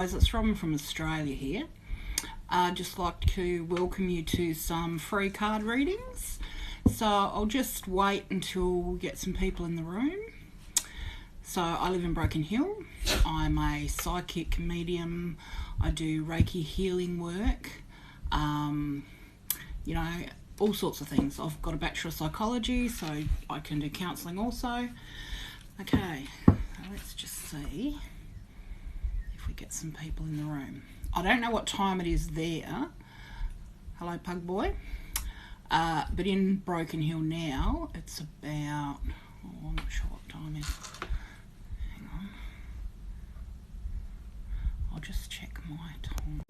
It's Robyn from Australia here. I'd just like to welcome you to some free card readings. So I'll just wait until we get some people in the room. So I live in Broken Hill. I'm a psychic medium. I do Reiki healing work. All sorts of things. I've got a Bachelor of Psychology, so I can do counselling also. Okay, let's just see if we get some people in the room. I don't know what time it is there. Hello, Pug Boy. But in Broken Hill now, it's about... I'm not sure what time it is. Hang on. I'll just check my time.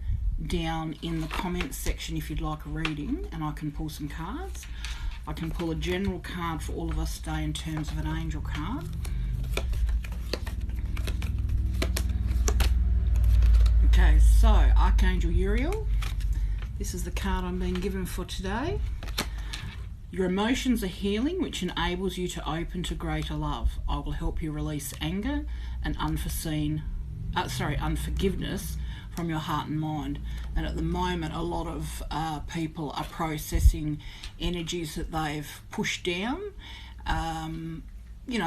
Down in the comments section if you'd like a reading, and I can pull some cards. I can pull a general card for all of us today in terms of an angel card. Okay, so Archangel Uriel, this is the card I'm being given for today. Your emotions are healing, which enables you to open to greater love. I will help you release anger and unforgiveness from your heart and mind. And at the moment, a lot of people are processing energies that they've pushed down.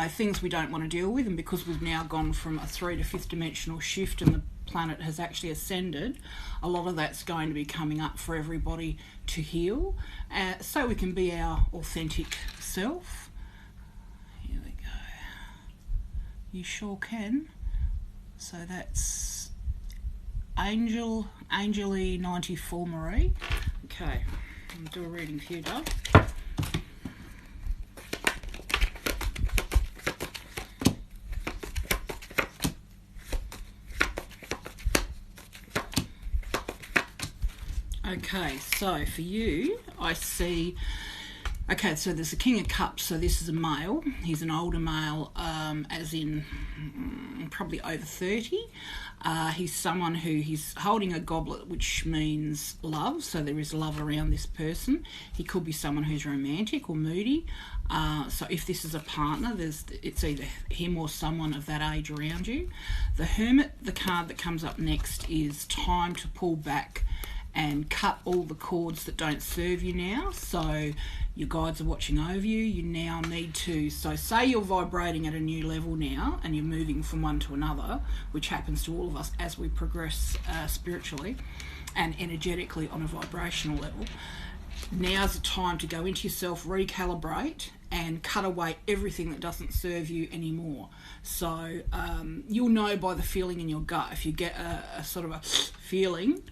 Things we don't want to deal with, and because we've now gone from a 3 to 5th dimensional shift and the planet has actually ascended, a lot of that's going to be coming up for everybody to heal, so we can be our authentic self. Here we go. You sure can. So that's Angely 94 Marie. Okay, I'll do a reading for you, Doug. Okay, so for you, I see... Okay, so there's a King of Cups, so this is a male. He's an older male, as in probably over 30. He's someone he's holding a goblet, which means love, so there is love around this person. He could be someone who's romantic or moody. So if this is a partner, it's either him or someone of that age around you. The Hermit, the card that comes up next, is time to pull back and cut all the cords that don't serve you now. So your guides are watching over you. You now need to, so say you're vibrating at a new level now and you're moving from one to another, which happens to all of us as we progress spiritually and energetically on a vibrational level. Now's the time to go into yourself, recalibrate, and cut away everything that doesn't serve you anymore. So you'll know by the feeling in your gut. If you get a sort of a feeling,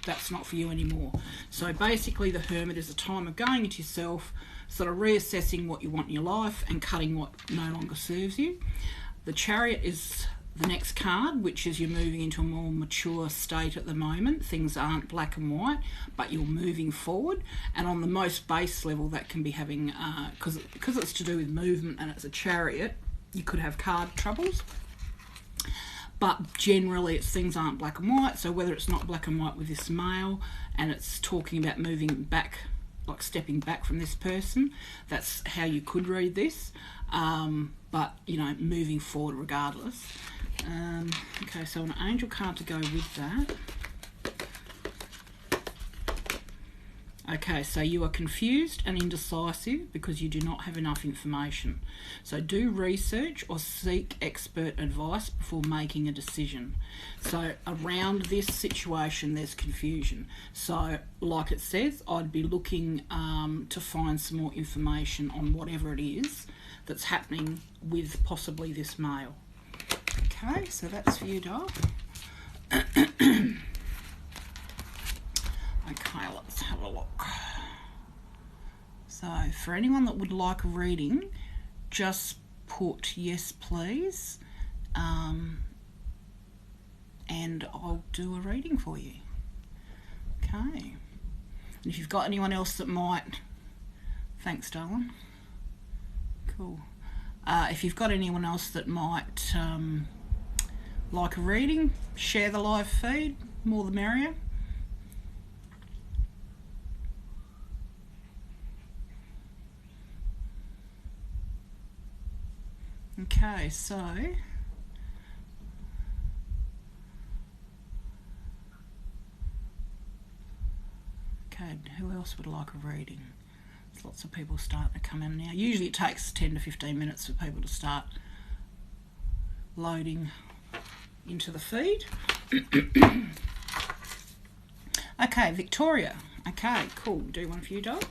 that's not for you anymore. So basically the Hermit is a time of going into yourself, sort of reassessing what you want in your life and cutting what no longer serves you. The Chariot is the next card, which is you're moving into a more mature state at the moment. Things aren't black and white, but you're moving forward. And on the most base level, that can be having, because it's to do with movement and it's a chariot, you could have card troubles. But generally, things aren't black and white. So whether it's not black and white with this male and it's talking about moving back, like stepping back from this person, that's how you could read this. But, moving forward regardless. Okay, so an angel card to go with that. Okay, so you are confused and indecisive because you do not have enough information. So do research or seek expert advice before making a decision. So around this situation, there's confusion. So like it says, I'd be looking to find some more information on whatever it is that's happening with possibly this male. Okay, so that's for you, Doc. Okay, let's have a look. So for anyone that would like a reading, just put yes please, and I'll do a reading for you. Okay. And if you've got anyone else that might... Thanks, darling. Cool. If you've got anyone else that might like a reading, share the live feed, more the merrier. Okay, so Okay, who else would like a reading? There's lots of people starting to come in now. Usually it takes 10 to 15 minutes for people to start loading into the feed. Okay, Victoria. Okay, cool. Do one for you, dog.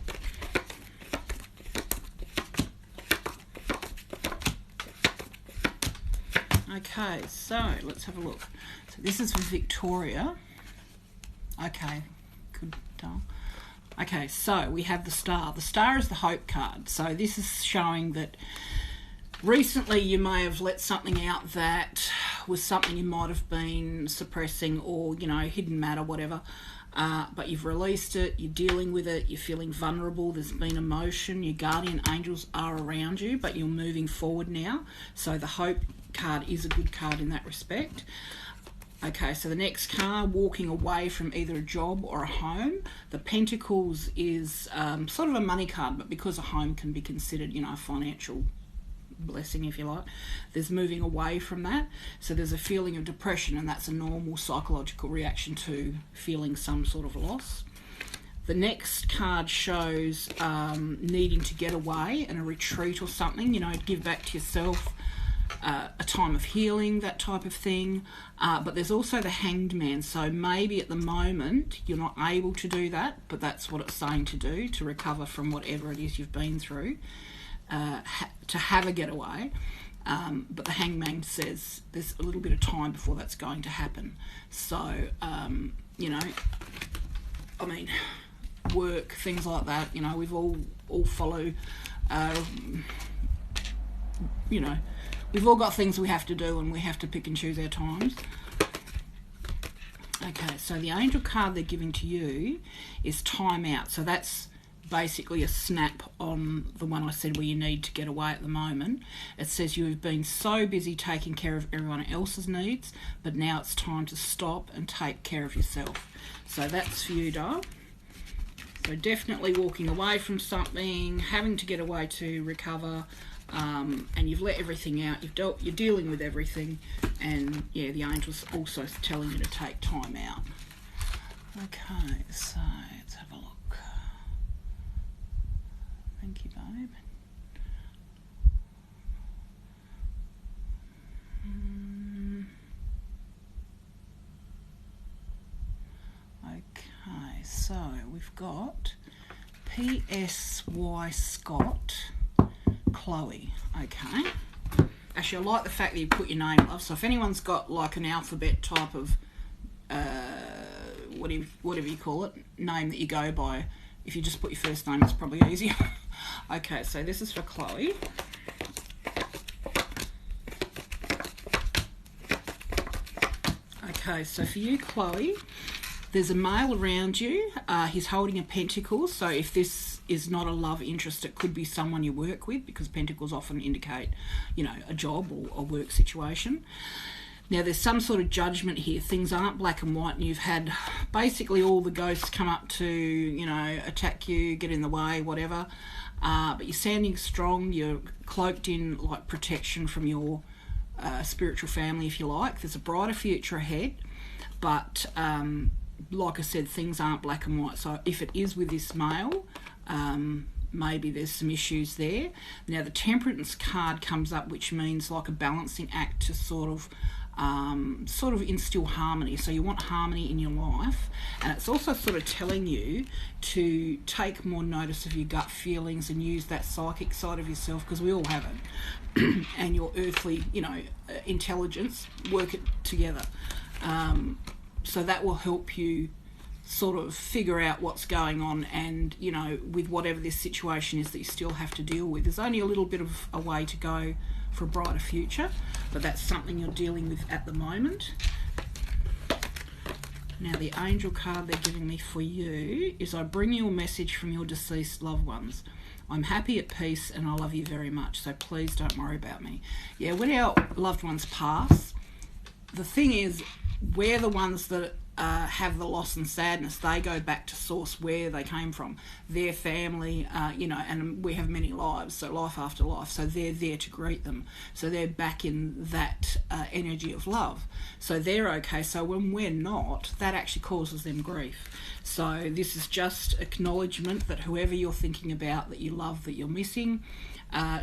Okay, so let's have a look. So this is for Victoria. Okay, good, doll. Okay, so we have the Star. The Star is the Hope card. So this is showing that recently you may have let something out that was something you might have been suppressing, or, you know, hidden matter, whatever. But you've released it, you're dealing with it, you're feeling vulnerable, there's been emotion, your guardian angels are around you, but you're moving forward now. So the Hope card is a good card in that respect. Okay, so the next card, walking away from either a job or a home. The Pentacles is sort of a money card, but because a home can be considered, you know, a financial blessing, if you like, there's moving away from that. So there's a feeling of depression, and that's a normal psychological reaction to feeling some sort of loss. The next card shows needing to get away and a retreat or something, you know, give back to yourself, a time of healing, that type of thing. But there's also the Hanged Man, so maybe at the moment you're not able to do that, but that's what it's saying to do, to recover from whatever it is you've been through, to have a getaway. But the Hangman says there's a little bit of time before that's going to happen. So, you know, I mean, work, things like that, you know, we've all follow, you know, we've all got things we have to do, and we have to pick and choose our times. Okay, so the angel card they're giving to you is time out. So that's basically a snap on the one I said where you need to get away at the moment. It says you have been so busy taking care of everyone else's needs, but now it's time to stop and take care of yourself. So that's for you, doll. So definitely walking away from something, having to get away to recover, and you've let everything out, you're dealing with everything, and yeah, the angel's also telling you to take time out. Okay, so let's have a look. Thank you, babe. Okay, so we've got PSY Scott, Chloe. Okay. Actually, I like the fact that you put your name, love. So if anyone's got like an alphabet type of whatever you call it, name that you go by, if you just put your first name, it's probably easier. Okay, so this is for Chloe. Okay, so for you, Chloe, there's a male around you. He's holding a pentacle. So if this is not a love interest, it could be someone you work with, because pentacles often indicate, you know, a job or a work situation. Now, there's some sort of judgment here. Things aren't black and white, and you've had basically all the ghosts come up to, you know, attack you, get in the way, whatever. But you're standing strong. You're cloaked in like protection from your spiritual family, if you like. There's a brighter future ahead, but like I said, things aren't black and white. So if it is with this male, maybe there's some issues there. Now, the Temperance card comes up, which means like a balancing act to sort of instill harmony. So you want harmony in your life, and it's also sort of telling you to take more notice of your gut feelings and use that psychic side of yourself, because we all have it, and your earthly, you know, intelligence, work it together. So that will help you sort of figure out what's going on, and, you know, with whatever this situation is that you still have to deal with. There's only a little bit of a way to go for a brighter future, but that's something you're dealing with at the moment. Now, the angel card they're giving me for you is, I bring you a message from your deceased loved ones. I'm happy, at peace, and I love you very much, so please don't worry about me. Yeah, when our loved ones pass, the thing is, we're the ones that have the loss and sadness, they go back to source where they came from, their family, and we have many lives, so life after life, so they're there to greet them, so they're back in that energy of love, so they're okay. So when we're not, that actually causes them grief. So this is just acknowledgement that whoever you're thinking about that you love, that you're missing,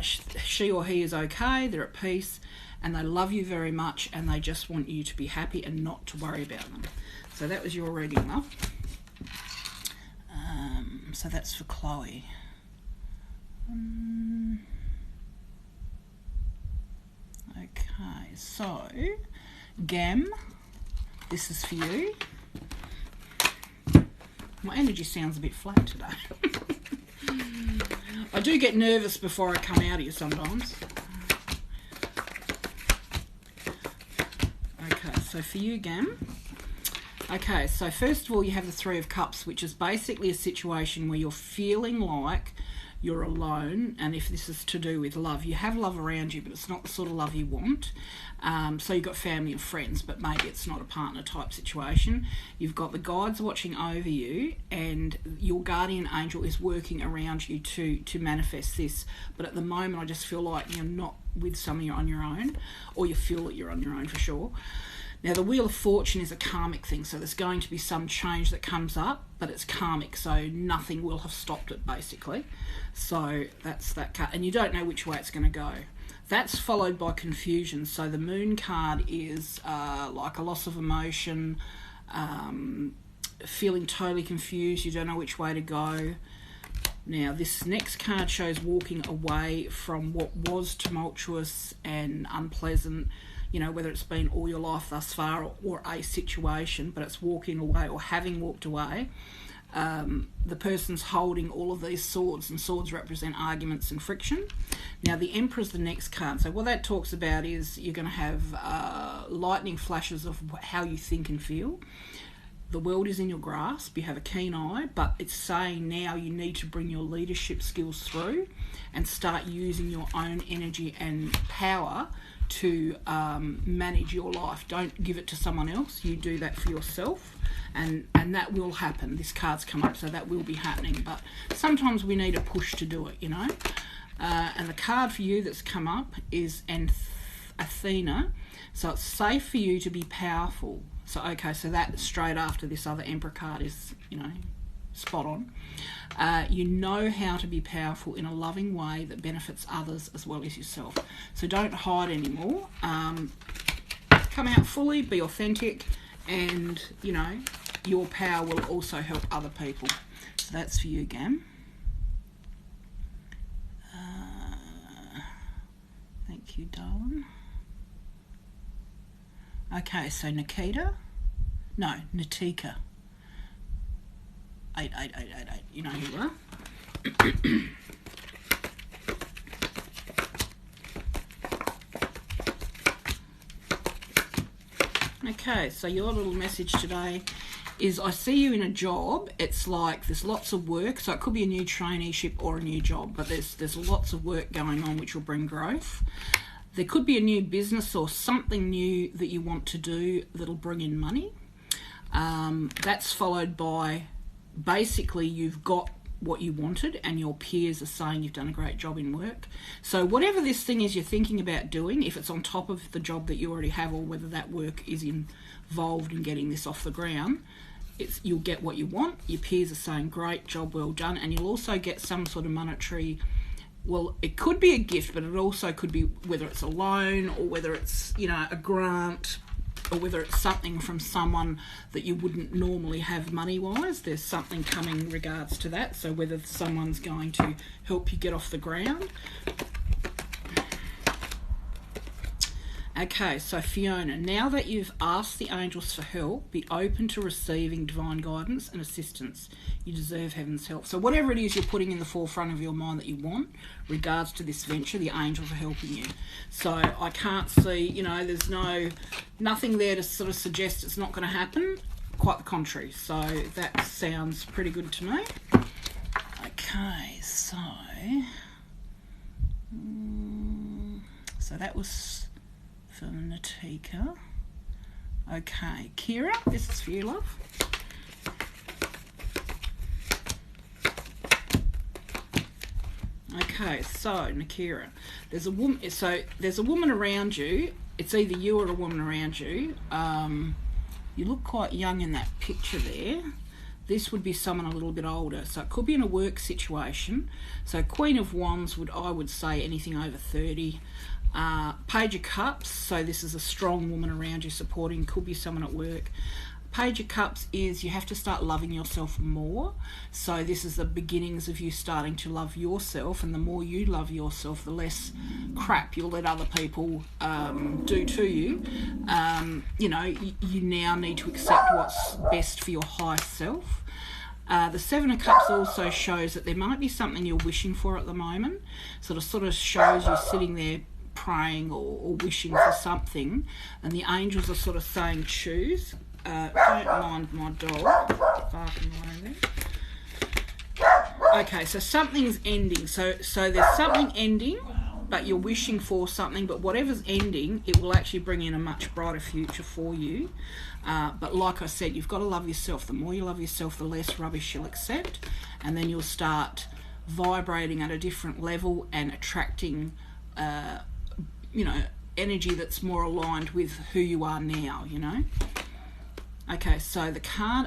she or he is okay, they're at peace, and they love you very much, and they just want you to be happy and not to worry about them. So that was your reading, love. So that's for Chloe. Okay, so Gam, this is for you. My energy sounds a bit flat today. I do get nervous before I come out here sometimes. Okay, so for you, Gam. Okay, so first of all, you have the Three of Cups, which is basically a situation where you're feeling like you're alone, and if this is to do with love, you have love around you, but it's not the sort of love you want. So you've got family and friends, but maybe it's not a partner type situation. You've got the guides watching over you, and your guardian angel is working around you to manifest this. But at the moment, I just feel like you're not with someone, you're on your own, or you feel that you're on your own for sure. Now, the Wheel of Fortune is a karmic thing, so there's going to be some change that comes up, but it's karmic, so nothing will have stopped it, basically. So that's that card, and you don't know which way it's going to go. That's followed by confusion. So the Moon card is like a loss of emotion, feeling totally confused, you don't know which way to go. Now, this next card shows walking away from what was tumultuous and unpleasant, you know, whether it's been all your life thus far or a situation, but it's walking away or having walked away. The person's holding all of these swords, and swords represent arguments and friction. Now, the Emperor's the next card. So what that talks about is you're going to have lightning flashes of how you think and feel. The world is in your grasp, you have a keen eye, but it's saying now you need to bring your leadership skills through and start using your own energy and power to manage your life. Don't give it to someone else, you do that for yourself, and that will happen. This card's come up, so that will be happening, but sometimes we need a push to do it, you know. And the card for you that's come up is Athena, so it's safe for you to be powerful. So okay, so that straight after this other Emperor card is, you know, spot on. You know how to be powerful in a loving way that benefits others as well as yourself. So don't hide anymore. Come out fully, be authentic, and, you know, your power will also help other people. So that's for you, Gam. Thank you, darling. Okay, so Natika. 888888. You know who you are. Okay, so your little message today is I see you in a job. It's like there's lots of work, so it could be a new traineeship or a new job, but there's lots of work going on which will bring growth. There could be a new business or something new that you want to do that'll bring in money. That's followed by basically you've got what you wanted and your peers are saying you've done a great job in work. So whatever this thing is you're thinking about doing, if it's on top of the job that you already have or whether that work is involved in getting this off the ground, you'll get what you want. Your peers are saying great job, well done, and you'll also get some sort of monetary, well, it could be a gift, but it also could be whether it's a loan or whether it's, you know, a grant, or whether it's something from someone that you wouldn't normally have money-wise. There's something coming in regards to that, so whether someone's going to help you get off the ground. Okay, so Fiona, now that you've asked the angels for help, be open to receiving divine guidance and assistance. You deserve heaven's help. So whatever it is you're putting in the forefront of your mind that you want, regards to this venture, the angels are helping you. So I can't see, you know, there's nothing there to sort of suggest it's not going to happen. Quite the contrary. So that sounds pretty good to me. Okay, so that was for Natika. Okay, Kira, this is for you, love. Okay, so Nakira, there's a woman. So there's a woman around you. It's either you or a woman around you. You look quite young in that picture there. This would be someone a little bit older. So it could be in a work situation. So Queen of Wands I would say anything over 30. Page of Cups. So this is a strong woman around you supporting. Could be someone at work. Page of Cups is you have to start loving yourself more. So this is the beginnings of you starting to love yourself, and the more you love yourself, the less crap you'll let other people do to you. You know, you now need to accept what's best for your highest self. The Seven of Cups also shows that there might be something you're wishing for at the moment. So it sort of shows you sitting there praying or wishing for something, and the angels are sort of saying choose. Don't mind my dog barking away there. Okay, so something's ending. So there's something ending, but you're wishing for something, but whatever's ending, it will actually bring in a much brighter future for you. But like I said, you've got to love yourself. The more you love yourself, the less rubbish you'll accept, and then you'll start vibrating at a different level and attracting you know, energy that's more aligned with who you are now, you know. Okay, so the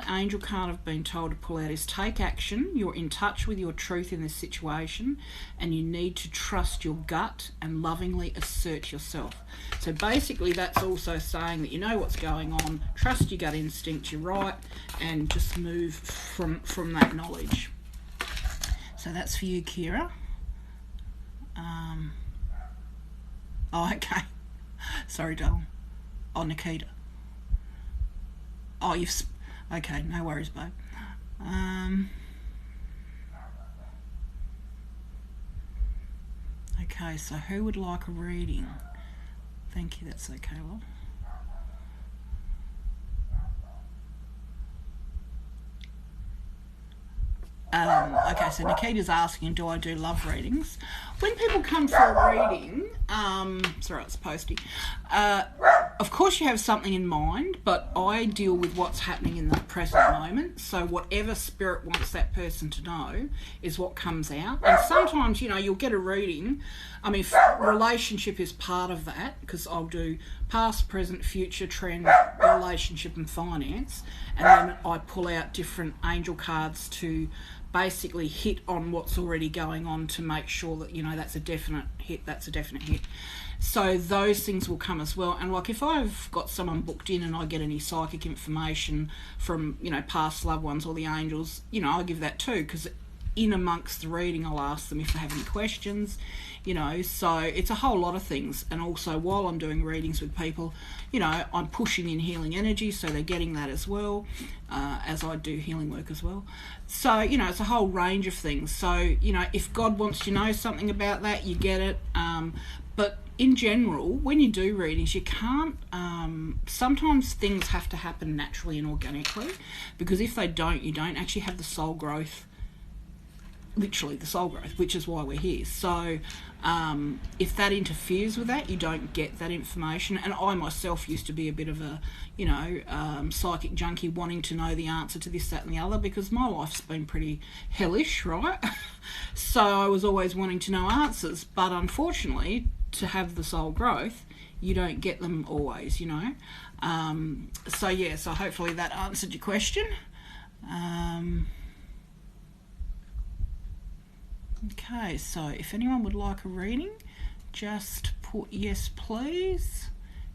angel card I've been told to pull out is take action. You're in touch with your truth in this situation, and you need to trust your gut and lovingly assert yourself. So basically that's also saying that you know what's going on, trust your gut instinct, you're right, and just move from that knowledge. So that's for you, Kira. Oh, okay. Sorry, darling. Oh, Nikita. Oh, okay, no worries, babe. Okay, so who would like a reading? Thank you, that's okay, love. Okay, so Nikita's asking, do I do love readings? When people come for a reading, sorry, it's posty. Of course you have something in mind, but I deal with what's happening in the present moment. So whatever spirit wants that person to know is what comes out. And sometimes, you know, you'll get a reading. I mean, relationship is part of that, because I'll do past, present, future, trend, relationship and finance. And then I pull out different angel cards to basically hit on what's already going on to make sure that, you know, that's a definite hit, that's a definite hit. So those things will come as well. And like if I've got someone booked in and I get any psychic information from, you know, past loved ones or the angels, you know, I'll give that too, because in amongst the reading I'll ask them if they have any questions, you know. So it's a whole lot of things. And also while I'm doing readings with people, you know, I'm pushing in healing energy, so they're getting that as well, as I do healing work as well. So, you know, it's a whole range of things. So, you know, if God wants to know something about that, you get it. But in general, when you do readings, you can't, sometimes things have to happen naturally and organically, because if they don't, you don't actually have the soul growth, literally the soul growth, which is why we're here. So if that interferes with that, you don't get that information. And I myself used to be a bit of a, you know, psychic junkie, wanting to know the answer to this, that and the other, because my life's been pretty hellish, right? So I was always wanting to know answers, but unfortunately, to have the soul growth, you don't get them always, you know. So yeah, so hopefully that answered your question. Okay, so if anyone would like a reading, just put yes please.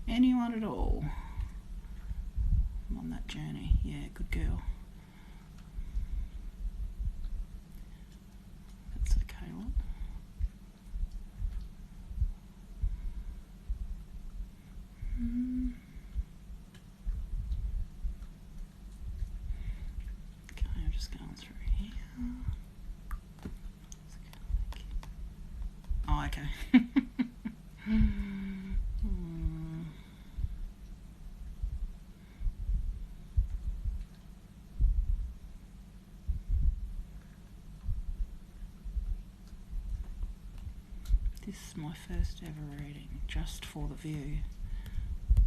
Anyone at all? I'm on that journey. Yeah, good girl. That's okay, love. Okay, I'm just going through here. Oh, okay. This is my first ever reading, just for the view.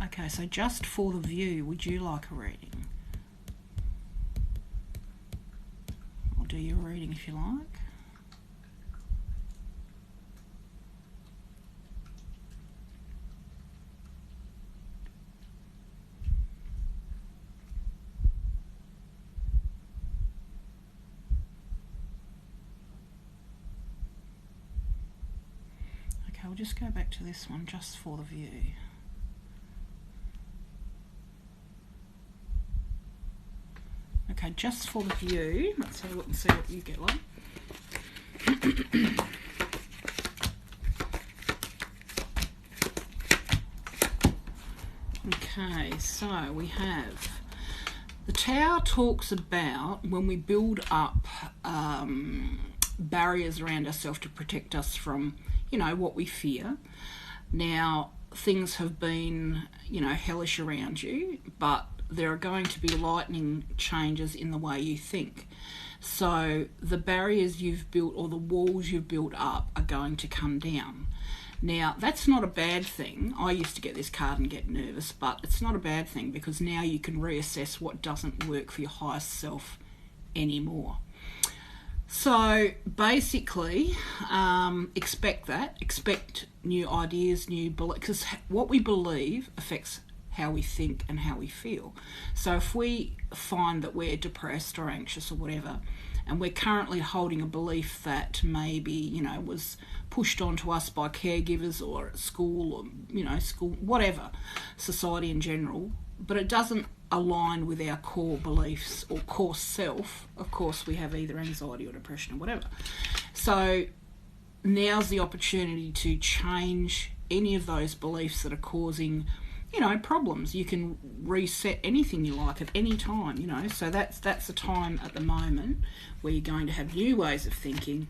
Okay, so just for the view, would you like a reading? I'll do your reading if you like. Okay, we'll just go back to this one, just for the view. Okay, just for the view. Let's have a look and see what you get like. Okay, so we have the Tower talks about when we build up barriers around ourselves to protect us from, you know, what we fear. Now, things have been, you know, hellish around you, but there are going to be lightning changes in the way you think. So the barriers you've built or the walls you've built up are going to come down. Now, that's not a bad thing. I used to get this card and get nervous, but it's not a bad thing because now you can reassess what doesn't work for your highest self anymore. So basically, expect that. Expect new ideas, new beliefs, because what we believe affects how we think and how we feel. So if we find that we're depressed or anxious or whatever, and we're currently holding a belief that maybe, you know, was pushed onto us by caregivers or at school or, you know, school, whatever, society in general, but it doesn't align with our core beliefs or core self, of course we have either anxiety or depression or whatever. So now's the opportunity to change any of those beliefs that are causing, you know, problems. You can reset anything you like at any time, you know. So that's the time at the moment where you're going to have new ways of thinking,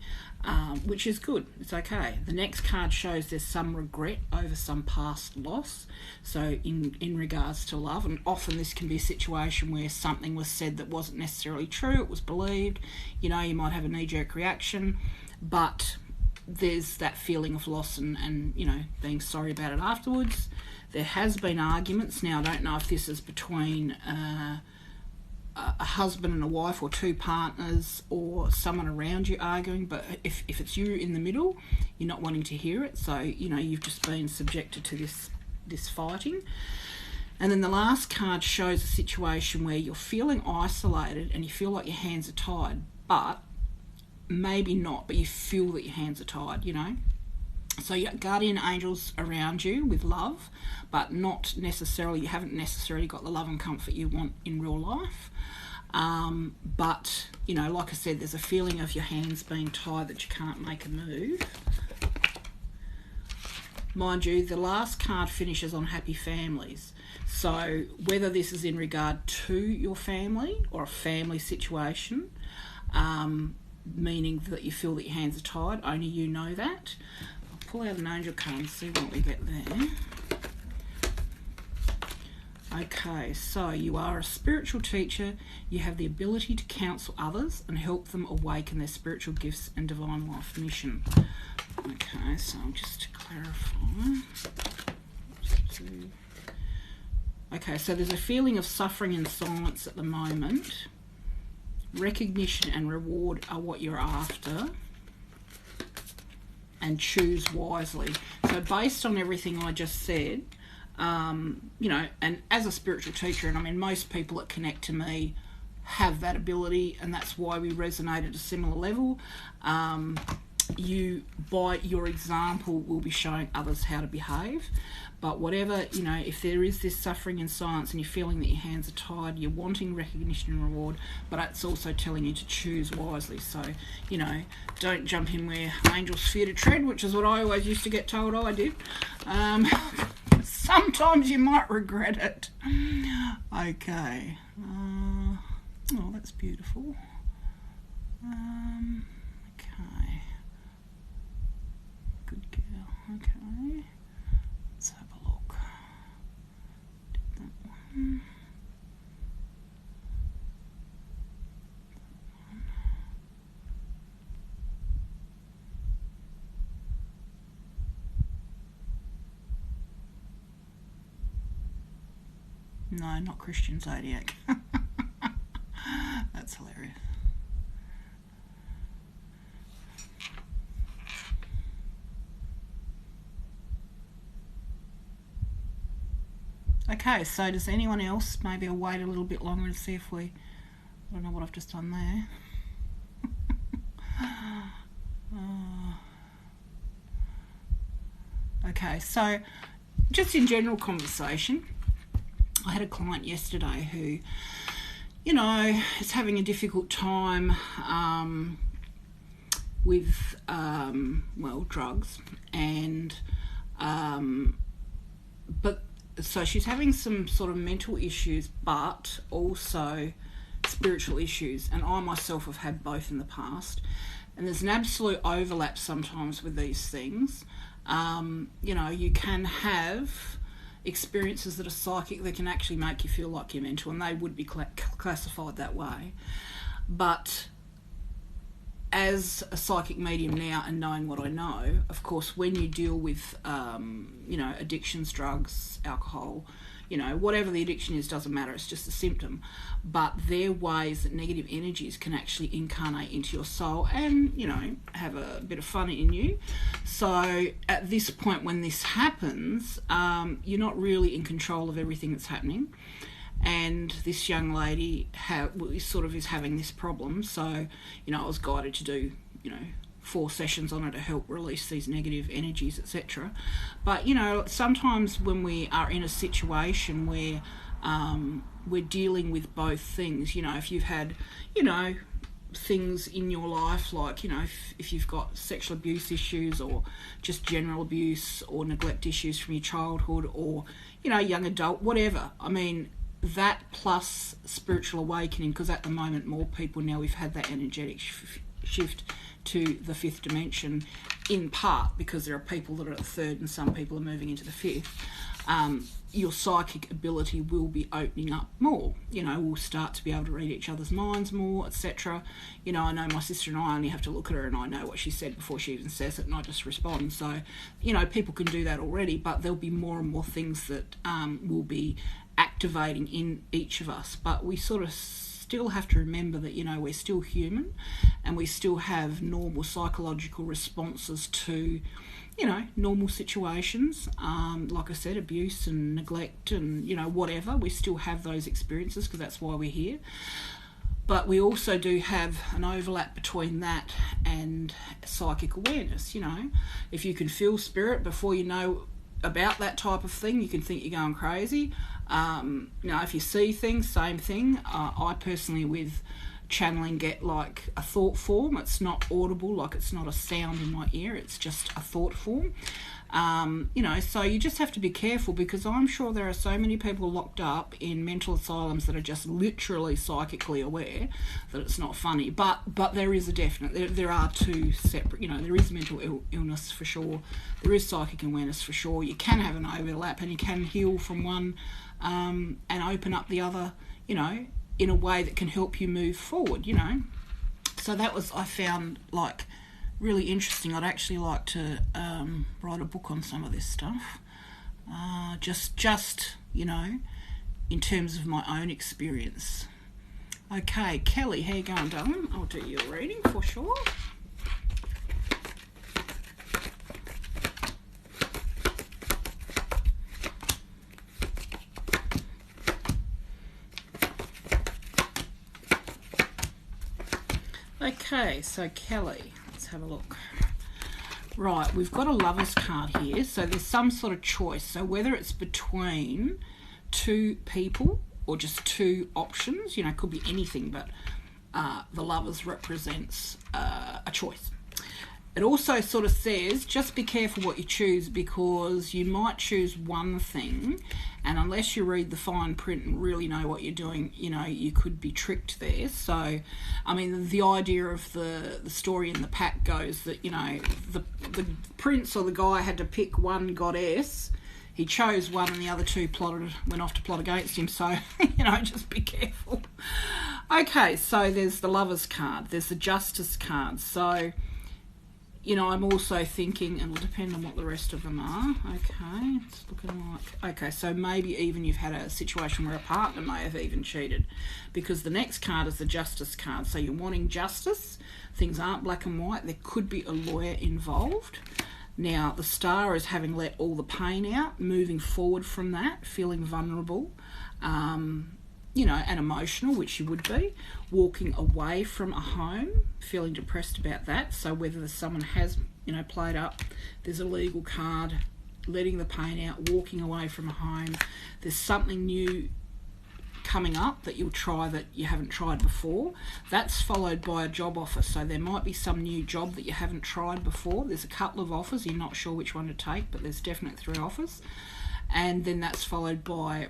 which is good. It's okay. The next card shows there's some regret over some past loss. So in regards to love, and often this can be a situation where something was said that wasn't necessarily true, it was believed. You know, you might have a knee-jerk reaction, but there's that feeling of loss and you know, being sorry about it afterwards. There has been arguments. Now, I don't know if this is between a husband and a wife or two partners or someone around you arguing, but if it's you in the middle, you're not wanting to hear it. So, you know, you've just been subjected to this fighting. And then the last card shows a situation where you're feeling isolated and you feel like your hands are tied, but maybe not, but you feel that your hands are tied, you know. So you got guardian angels around you with love, but not necessarily, you haven't necessarily got the love and comfort you want in real life. But, you know, like I said, there's a feeling of your hands being tied that you can't make a move. Mind you, the last card finishes on happy families. So whether this is in regard to your family or a family situation, meaning that you feel that your hands are tied, only you know that. Pull out an angel card and see what we get there. Okay, so you are a spiritual teacher. You have the ability to counsel others and help them awaken their spiritual gifts and divine life mission. Okay, so just to clarify. Okay, so there's a feeling of suffering and silence at the moment. Recognition and reward are what you're after. And choose wisely. So based on everything I just said, you know, and as a spiritual teacher, and I mean most people that connect to me have that ability, and that's why we resonate at a similar level. You, by your example, will be showing others how to behave. But whatever, you know, if there is this suffering in silence and you're feeling that your hands are tied, you're wanting recognition and reward, but it's also telling you to choose wisely. So, you know, don't jump in where angels fear to tread, which is what I always used to get told I did. Sometimes you might regret it. Okay. Oh, that's beautiful. Okay. Good girl. Okay. Let's have a look. Did that one. No, not Christian zodiac. That's hilarious. Okay, so does anyone else? Maybe I'll wait a little bit longer and see if we... I don't know what I've just done there. Okay, so just in general conversation, I had a client yesterday who, you know, is having a difficult time with, well, drugs, and but so she's having some sort of mental issues, but also spiritual issues, and I myself have had both in the past, and there's an absolute overlap sometimes with these things. You know, you can have experiences that are psychic that can actually make you feel like you're mental, and they would be classified that way. But as a psychic medium now, and knowing what I know, of course, when you deal with, you know, addictions, drugs, alcohol, you know, whatever the addiction is, doesn't matter, it's just a symptom. But they're ways that negative energies can actually incarnate into your soul and, you know, have a bit of fun in you. So at this point when this happens, you're not really in control of everything that's happening. And this young lady sort of is having this problem. So, you know, I was guided to do, you know, 4 sessions on her to help release these negative energies, etc. But, you know, sometimes when we are in a situation where we're dealing with both things, you know, if you've had, you know, things in your life like, you know, if you've got sexual abuse issues or just general abuse or neglect issues from your childhood or, you know, young adult, whatever. I mean, that plus spiritual awakening, because at the moment more people now, we've had that energetic shift to the 5th dimension, in part because there are people that are at the 3rd and some people are moving into the 5th. Your psychic ability will be opening up more. You know, we'll start to be able to read each other's minds more, etc. You know, I know my sister and I only have to look at her and I know what she said before she even says it, and I just respond. So, you know, people can do that already, but there'll be more and more things that will be activating in each of us. But we sort of still have to remember that, you know, we're still human and we still have normal psychological responses to, you know, normal situations. Like I said, abuse and neglect and, you know, whatever. We still have those experiences because that's why we're here. But we also do have an overlap between that and psychic awareness. You know, if you can feel spirit before you know about that type of thing, you can think you're going crazy. You know, if you see things, same thing. I personally, with channeling, get like a thought form. It's not audible, like it's not a sound in my ear, it's just a thought form. You know, so you just have to be careful, because I'm sure there are so many people locked up in mental asylums that are just literally psychically aware that it's not funny. But there is a definite, there are 2 separate, you know, there is mental illness for sure, there is psychic awareness for sure. You can have an overlap and you can heal from one and open up the other, you know, in a way that can help you move forward, you know. So that was, I found, like, really interesting. I'd actually like to write a book on some of this stuff, just you know, in terms of my own experience. Okay, Kelly, how you going, darling? I'll do your reading for sure. Okay, so Kelly, let's have a look. Right, we've got a Lover's card here, so there's some sort of choice. So whether it's between 2 people or just 2 options, you know, it could be anything, but the Lovers represents a choice. It also sort of says, just be careful what you choose, because you might choose one thing, and unless you read the fine print and really know what you're doing, you know, you could be tricked there. So, I mean, the idea of the story in the pack goes that, you know, the prince or the guy had to pick one goddess. He chose one and the other 2 went off to plot against him. So, you know, just be careful. Okay, so there's the Lover's card. There's the Justice card. So you know, I'm also thinking, and it'll depend on what the rest of them are. Okay, it's looking like, okay, so maybe even you've had a situation where a partner may have even cheated, because the next card is the Justice card. So you're wanting justice. Things aren't black and white. There could be a lawyer involved. Now, the Star is having let all the pain out, moving forward from that, feeling vulnerable, you know, and emotional, which you would be, walking away from a home, feeling depressed about that. So whether someone has, you know, played up, there's a legal card, letting the pain out, walking away from a home. There's something new coming up that you'll try that you haven't tried before. That's followed by a job offer. So there might be some new job that you haven't tried before. There's a couple of offers. You're not sure which one to take, but there's definitely 3 offers. And then that's followed by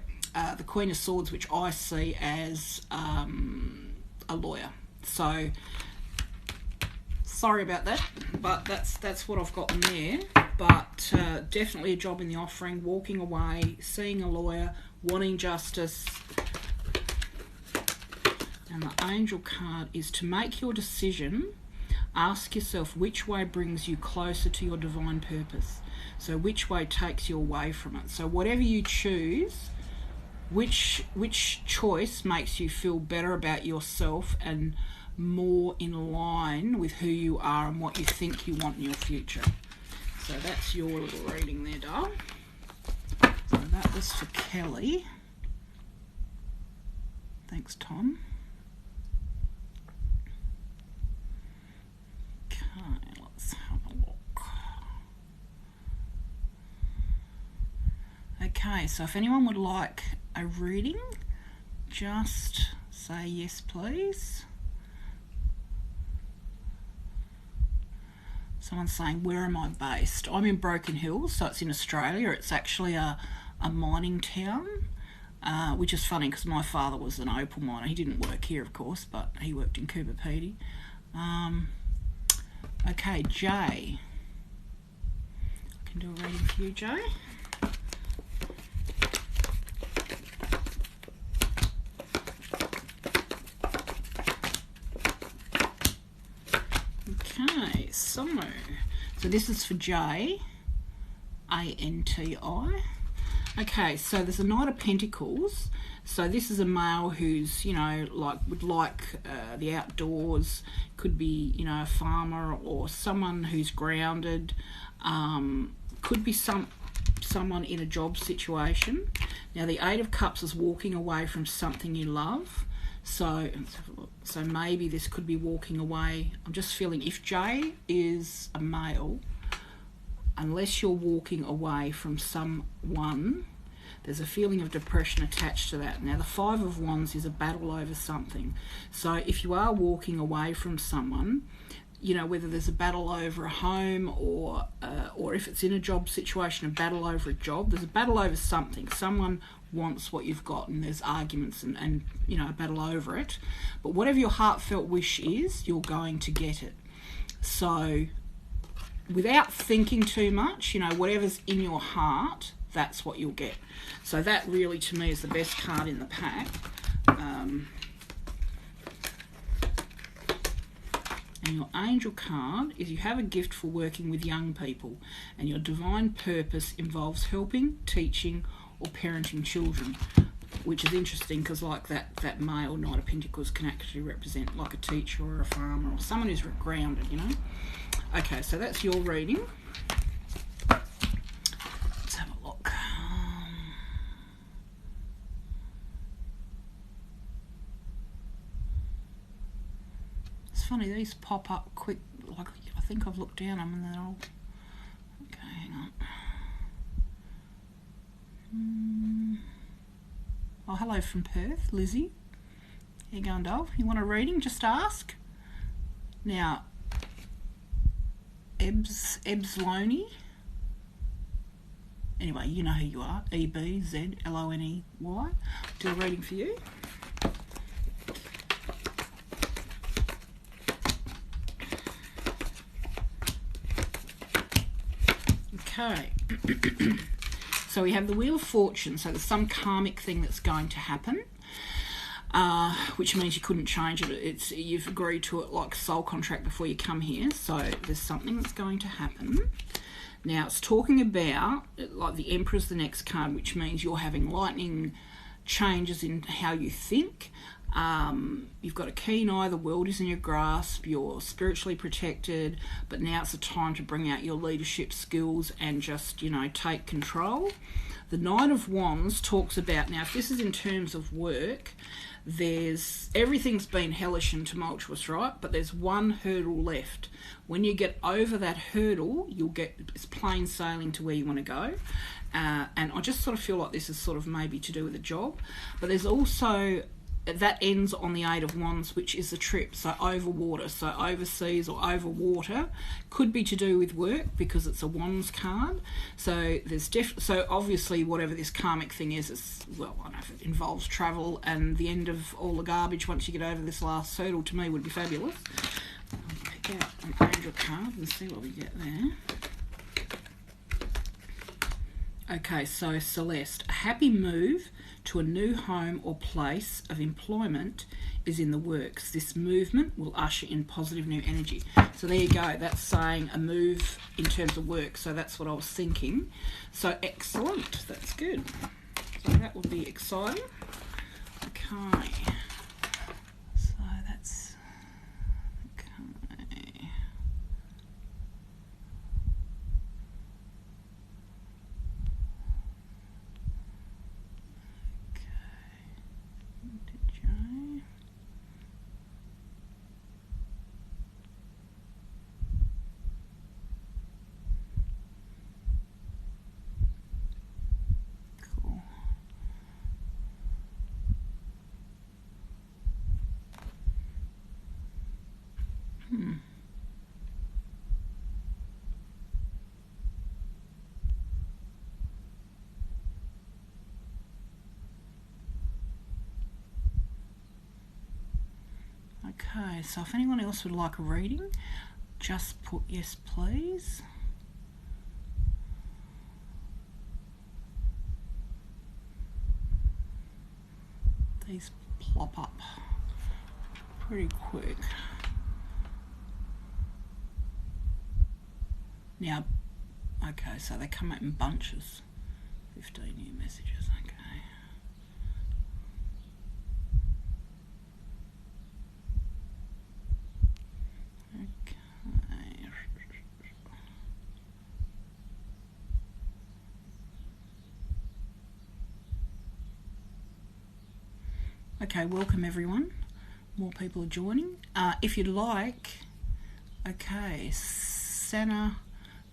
the Queen of Swords, which I see as a lawyer. So sorry about that, but that's what I've got in there. But definitely a job in the offering, walking away, seeing a lawyer, wanting justice. And the Angel card is to make your decision. Ask yourself which way brings you closer to your divine purpose. So which way takes you away from it. So whatever you choose, which choice makes you feel better about yourself and more in line with who you are and what you think you want in your future. So that's your little reading there, doll. So that was for Kelly. Thanks, Tom. Okay, let's have a look. Okay, so if anyone would like a reading, just say yes, please. Someone's saying, where am I based? I'm in Broken Hill, so it's in Australia. It's actually a mining town, which is funny because my father was an opal miner. He didn't work here, of course, but he worked in Cooper Pedy. Okay, Jay. I can do a reading for you, Jay. Okay, so this is for J, A-N-T-I. Okay, so there's a Knight of Pentacles. So this is a male who's, you know, would like the outdoors. Could be, you know, a farmer or someone who's grounded. Could be someone in a job situation. Now the 8 of Cups is walking away from something you love. So let's have a look. So maybe this could be walking away. I'm just feeling if J is a male, unless you're walking away from someone, there's a feeling of depression attached to that. Now the 5 of Wands is a battle over something. So if you are walking away from someone, you know, whether there's a battle over a home or if it's in a job situation, a battle over a job, there's a battle over something. Someone wants what you've got and there's arguments and you know, a battle over it. But whatever your heartfelt wish is, you're going to get it. So without thinking too much, you know, whatever's in your heart, that's what you'll get. So that really, to me, is the best card in the pack. And your Angel card is you have a gift for working with young people, and your divine purpose involves helping, teaching, or parenting children, which is interesting because like that male Knight of Pentacles can actually represent like a teacher or a farmer or someone who's grounded, you know. Okay, so that's your reading. Let's have a look. It's funny, these pop up quick, like I think I've looked down them and they're all... Okay, hang on. Oh, hello from Perth, Lizzie. How you going, doll? You want a reading? Just ask. Now, Ebs Loney. Anyway, you know who you are. E-B-Z-L-O-N-E-Y. Do a reading for you. Okay. So we have the Wheel of Fortune. So there's some karmic thing that's going to happen which means you couldn't change it. You've agreed to it like a soul contract before you come here. So there's something that's going to happen. Now it's talking about, like the Emperor's the next card, which means you're having lightning changes in how you think. You've got a keen eye, the world is in your grasp, you're spiritually protected, but now it's the time to bring out your leadership skills and just, take control. The Knight of Wands talks about, now if this is in terms of work, everything's been hellish and tumultuous, right? But there's one hurdle left. When you get over that hurdle, it's plain sailing to where you want to go. And I just sort of feel like this is sort of maybe to do with a job. But there's also, that ends on the Eight of Wands, which is a trip, so over water, so overseas or over water. Could be to do with work because it's a Wands card. So so obviously whatever this karmic thing is, I don't know if it involves travel, and the end of all the garbage once you get over this last hurdle, to me, would be fabulous. I'll pick out an angel card and see what we get there. Okay, so Celeste, a happy move to a new home or place of employment is in the works. This movement will usher in positive new energy. So there you go. That's saying a move in terms of work. So that's what I was thinking. So excellent. That's good. So that will be exciting. Okay. So that's... Okay. Okay, so if anyone else would like a reading, just put yes, please. These plop up pretty quick. Now, okay, so they come out in bunches. 15 new messages, okay. Okay, welcome everyone. More people are joining. If you'd like, okay, Sana.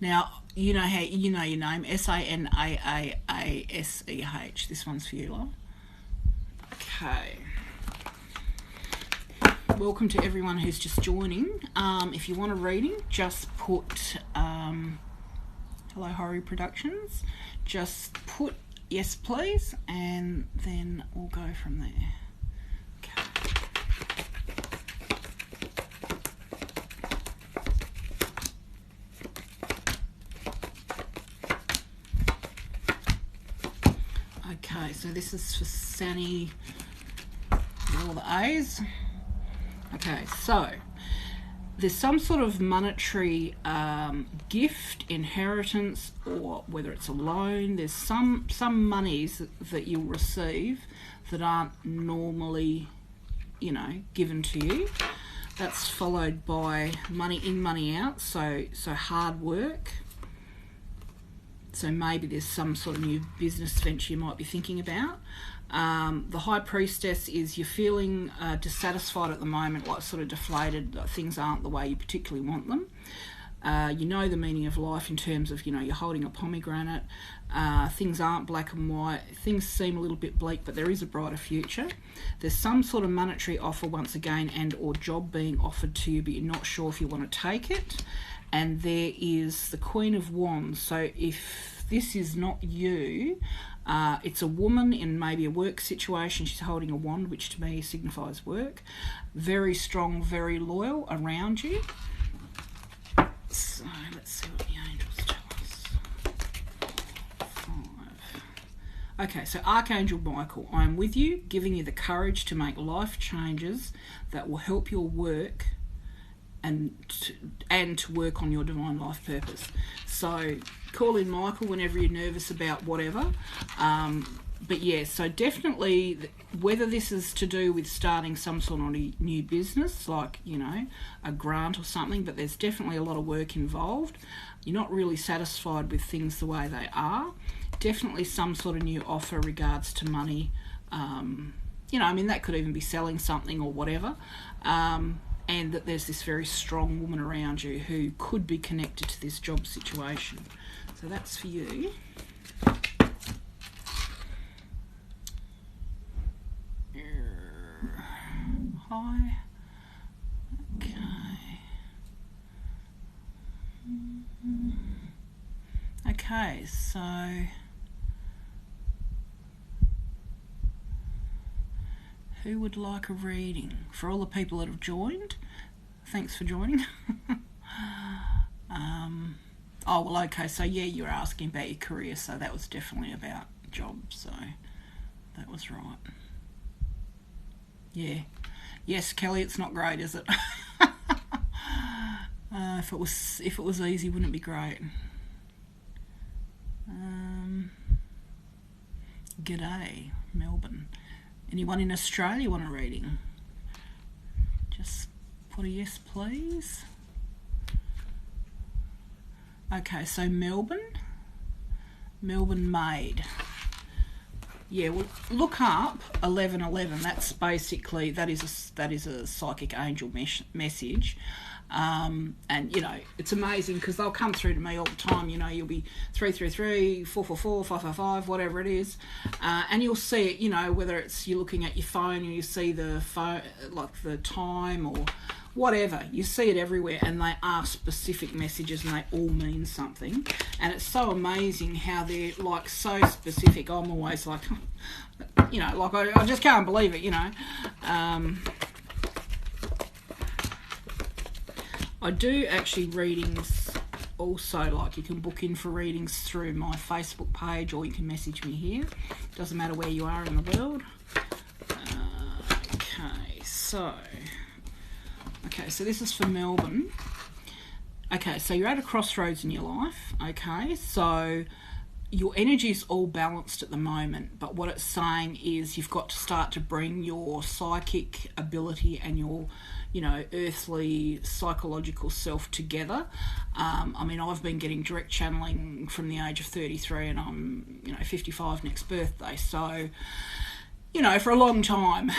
Now you know your name, SANAAASEH. This one's for you, love. Okay. Welcome to everyone who's just joining. If you want a reading, just put hello Horry Productions. Just put yes please, and then we'll go from there. Okay, so this is for Sani, all the A's. Okay, so there's some sort of monetary gift, inheritance, or whether it's a loan. There's some monies that you'll receive that aren't normally, given to you. That's followed by money in, money out, so hard work. So maybe there's some sort of new business venture you might be thinking about. The High Priestess is you're feeling dissatisfied at the moment, like sort of deflated, like things aren't the way you particularly want them. You know the meaning of life in terms of, you're holding a pomegranate. Things aren't black and white. Things seem a little bit bleak, but there is a brighter future. There's some sort of monetary offer once again and or job being offered to you, but you're not sure if you want to take it. And there is the Queen of Wands. So if this is not you, it's a woman in maybe a work situation. She's holding a wand, which to me signifies work. Very strong, very loyal around you. So let's see what the angels tell us. 5. Okay, so Archangel Michael, I am with you, giving you the courage to make life changes that will help your work and to work on your divine life purpose. So call in Michael whenever you're nervous about whatever. But yeah, so definitely, whether this is to do with starting some sort of new business, like, you know, a grant or something, but there's definitely a lot of work involved. You're not really satisfied with things the way they are. Definitely some sort of new offer regards to money. You know, I mean, that could even be selling something or whatever. And that there's this very strong woman around you who could be connected to this job situation. So that's for you. Hi. Okay, so who would like a reading? For all the people that have joined, thanks for joining. Oh, well, okay, so yeah, you were asking about your career, so that was definitely about jobs, so that was right. Yeah. Yes, Kelly, it's not great, is it? If it was easy, wouldn't it be great? G'day, Melbourne. Anyone in Australia want a reading? Just put a yes, please. Okay, so Melbourne Maid. Yeah, well, look up 1111. That's basically that is a psychic angel message, and you know, it's amazing because they'll come through to me all the time. You know, you'll be 333, 444, 555, whatever it is, and you'll see it. You know, whether it's you're looking at your phone and you see the phone, like the time or whatever, you see it everywhere, and they are specific messages and they all mean something. And it's so amazing how they're like so specific. I'm always like, you know, like I just can't believe it, you know. I do actually readings also, like you can book in for readings through my Facebook page or you can message me here. Doesn't matter where you are in the world. Okay, so this is for Melbourne. Okay, so you're at a crossroads in your life. Okay, so your energy is all balanced at the moment, but what it's saying is you've got to start to bring your psychic ability and your, you know, earthly psychological self together. I mean, I've been getting direct channeling from the age of 33 and I'm, you know, 55 next birthday. So, you know, for a long time.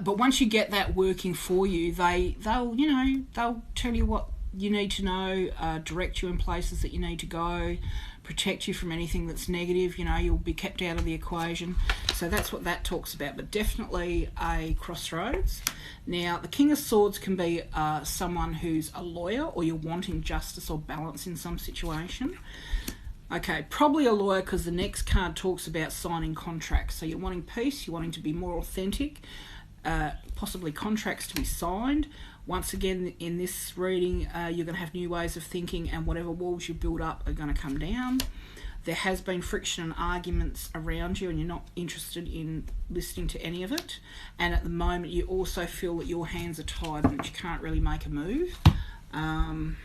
But once you get that working for you, they'll tell you what you need to know, direct you in places that you need to go, protect you from anything that's negative. You know, you'll be kept out of the equation. So that's what that talks about, but definitely a crossroads. Now, the King of Swords can be someone who's a lawyer or you're wanting justice or balance in some situation. Okay, probably a lawyer because the next card talks about signing contracts. So you're wanting peace, you're wanting to be more authentic, possibly contracts to be signed. Once again, in this reading, you're going to have new ways of thinking and whatever walls you build up are going to come down. There has been friction and arguments around you and you're not interested in listening to any of it. And at the moment, you also feel that your hands are tied and that you can't really make a move. And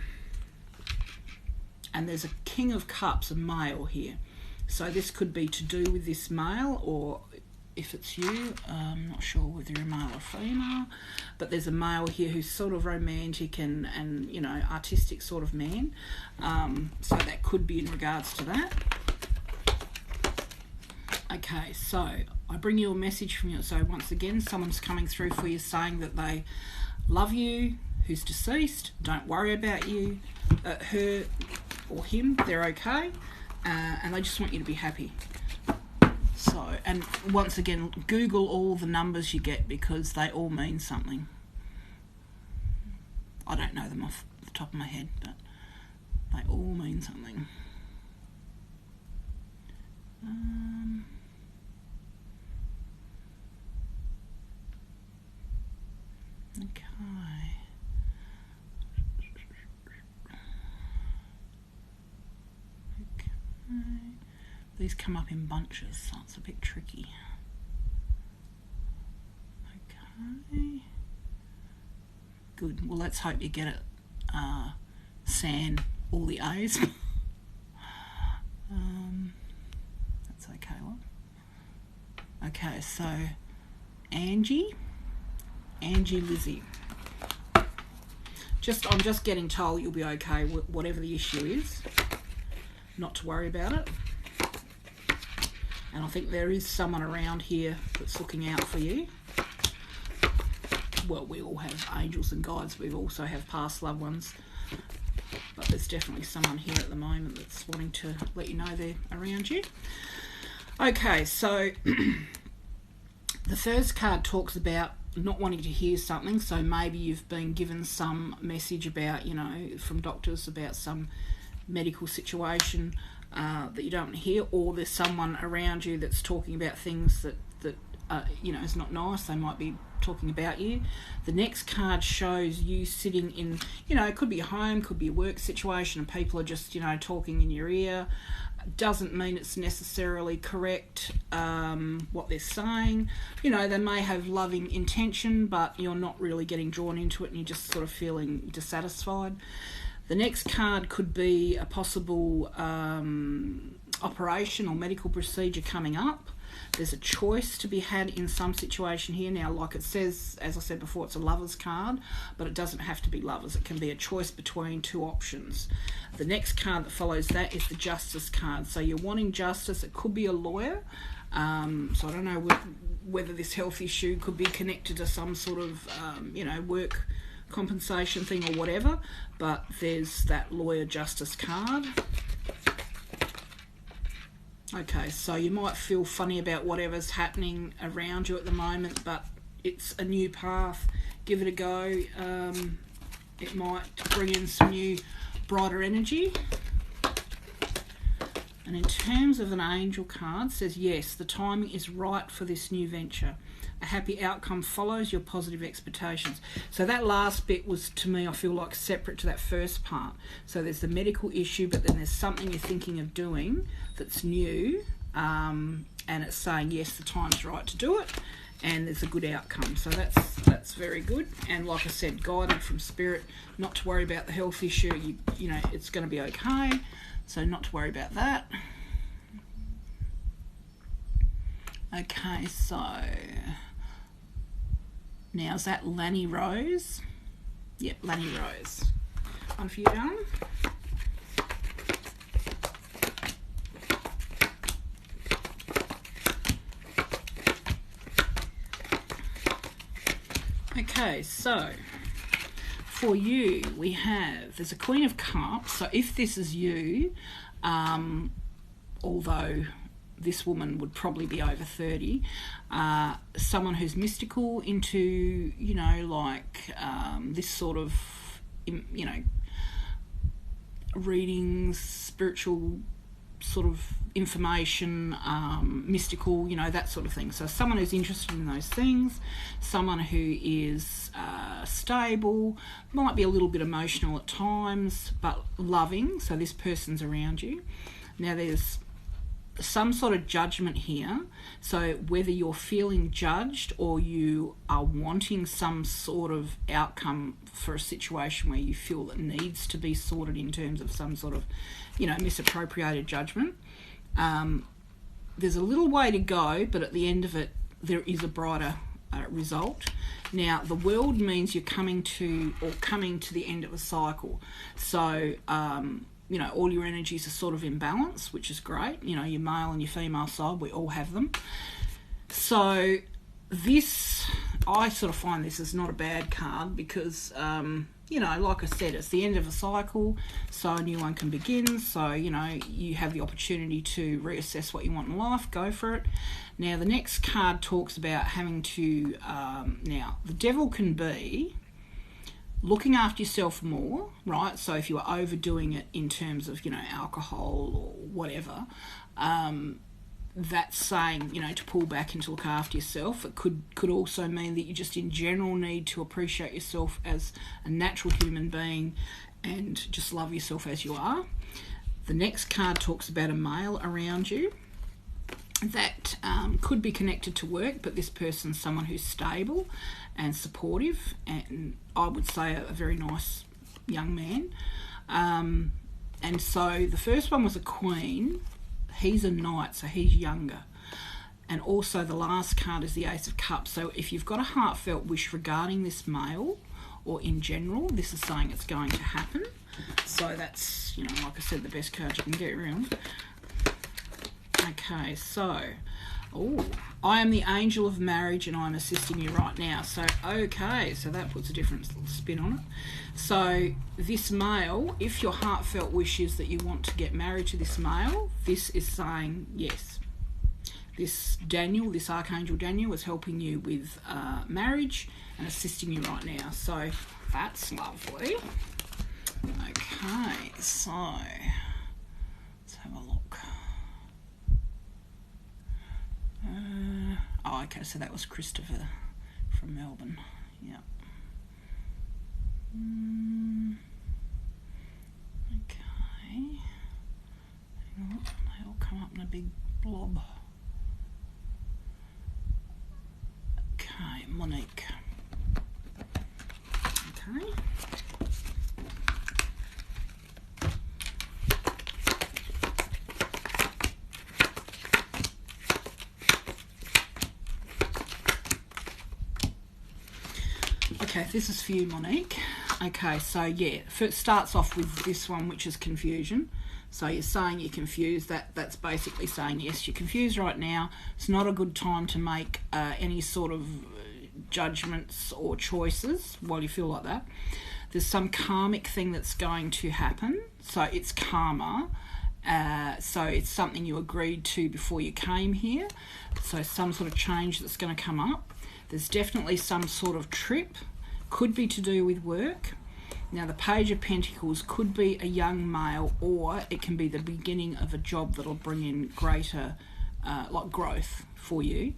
there's a King of Cups, a male here. So this could be to do with this male, or if it's you, I'm not sure whether you're a male or female, but there's a male here who's sort of romantic and you know, artistic sort of man. So that could be in regards to that. Okay, so I bring you a message from you. So once again, someone's coming through for you saying that they love you, who's deceased, don't worry about you, her or him, they're okay, and they just want you to be happy. So, and once again, Google all the numbers you get because they all mean something. I don't know them off the top of my head, but they all mean something. Okay. These come up in bunches, so it's a bit tricky. Okay. Good. Well, let's hope you get it. San, all the A's. That's okay, love. Okay, so Angie Lizzie. I'm just getting told you'll be okay, whatever the issue is. Not to worry about it. And I think there is someone around here that's looking out for you. Well, we all have angels and guides. We also have past loved ones. But there's definitely someone here at the moment that's wanting to let you know they're around you. Okay, so the first card talks about not wanting to hear something. So maybe you've been given some message about, from doctors about some medical situation that you don't want to hear, or there's someone around you that's talking about things that is not nice. They might be talking about you. The next card shows you sitting in, it could be a home, could be a work situation, and people are just, talking in your ear. Doesn't mean it's necessarily correct what they're saying. They may have loving intention, but you're not really getting drawn into it and you're just sort of feeling dissatisfied. The next card could be a possible operation or medical procedure coming up. There's a choice to be had in some situation here. Now, like it says, as I said before, it's a lover's card, but it doesn't have to be lovers. It can be a choice between two options. The next card that follows that is the justice card. So you're wanting justice. It could be a lawyer. So I don't know whether this health issue could be connected to some sort of, work compensation thing or whatever, but there's that lawyer justice card. Okay, so you might feel funny about whatever's happening around you at the moment, but it's a new path. Give it a go. It might bring in some new, brighter energy. And in terms of an angel card, it says, yes, the timing is right for this new venture. A happy outcome follows your positive expectations. So that last bit was, to me, I feel like separate to that first part. So there's the medical issue, but then there's something you're thinking of doing that's new, and it's saying, yes, the time's right to do it, and there's a good outcome. So that's very good. And like I said, guided from spirit, not to worry about the health issue. It's going to be okay. So not to worry about that. Okay, so now is that Lanny Rose? Yep, Lanny Rose. One for you, darling. Okay, so for you, there's a Queen of Cups. So if this is you, although this woman would probably be over 30, someone who's mystical into, this sort of, readings, spiritual sort of information, mystical, that sort of thing. So someone who's interested in those things, someone who is stable, might be a little bit emotional at times, but loving. So this person's around you. Now there's some sort of judgment here. So whether you're feeling judged or you are wanting some sort of outcome for a situation where you feel that needs to be sorted in terms of some sort of, misappropriated judgment. There's a little way to go, but at the end of it, there is a brighter result. Now, the world means you're coming to the end of a cycle. So, all your energies are sort of in balance, which is great. Your male and your female side, we all have them. So this, I sort of find this is not a bad card because, like I said, it's the end of a cycle, so a new one can begin. So, you have the opportunity to reassess what you want in life, go for it. Now, the next card talks about having to, now, the devil can be looking after yourself more, right? So if you are overdoing it in terms of, alcohol or whatever, that's saying, to pull back and to look after yourself. It could also mean that you just in general need to appreciate yourself as a natural human being and just love yourself as you are. The next card talks about a male around you. that could be connected to work, but this person's someone who's stable and supportive, and I would say a very nice young man. And so the first one was a queen. He's a knight, so he's younger. And also the last card is the Ace of Cups. So if you've got a heartfelt wish regarding this male or in general, this is saying it's going to happen. So that's, like I said, the best card you can get around. Okay, so, I am the angel of marriage and I'm assisting you right now. So, okay, so that puts a different spin on it. So, this male, if your heartfelt wish is that you want to get married to this male, this is saying yes. This Daniel, this Archangel Daniel, is helping you with marriage and assisting you right now. So, that's lovely. Okay, so, let's have a look. Okay, so that was Christopher from Melbourne. Yeah. Okay. Hang on, they all come up in a big blob. Okay, Monique. Okay. Okay, this is for you, Monique. Okay, so yeah, first starts off with this one, which is confusion. So you're saying you're confused. That's basically saying, yes, you're confused right now. It's not a good time to make any sort of judgments or choices while you feel like that. There's some karmic thing that's going to happen. So it's karma. So it's something you agreed to before you came here. So some sort of change that's going to come up. There's definitely some sort of trip. Could be to do with work. Now the Page of Pentacles could be a young male, or it can be the beginning of a job that'll bring in greater growth for you.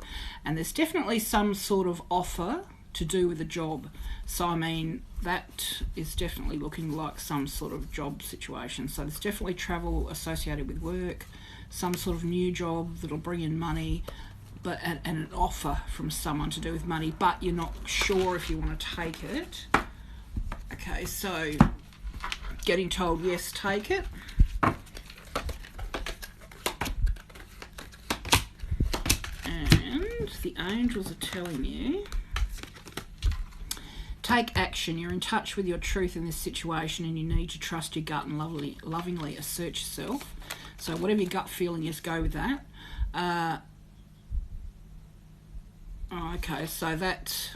And there's definitely some sort of offer to do with a job. So I mean, that is definitely looking like some sort of job situation. So there's definitely travel associated with work, some sort of new job that'll bring in money, but and an offer from someone to do with money, but you're not sure if you want to take it. Okay, so getting told yes, take it. And the angels are telling you, take action. You're in touch with your truth in this situation and you need to trust your gut and lovingly assert yourself. So whatever your gut feeling is, go with that. Okay, so that's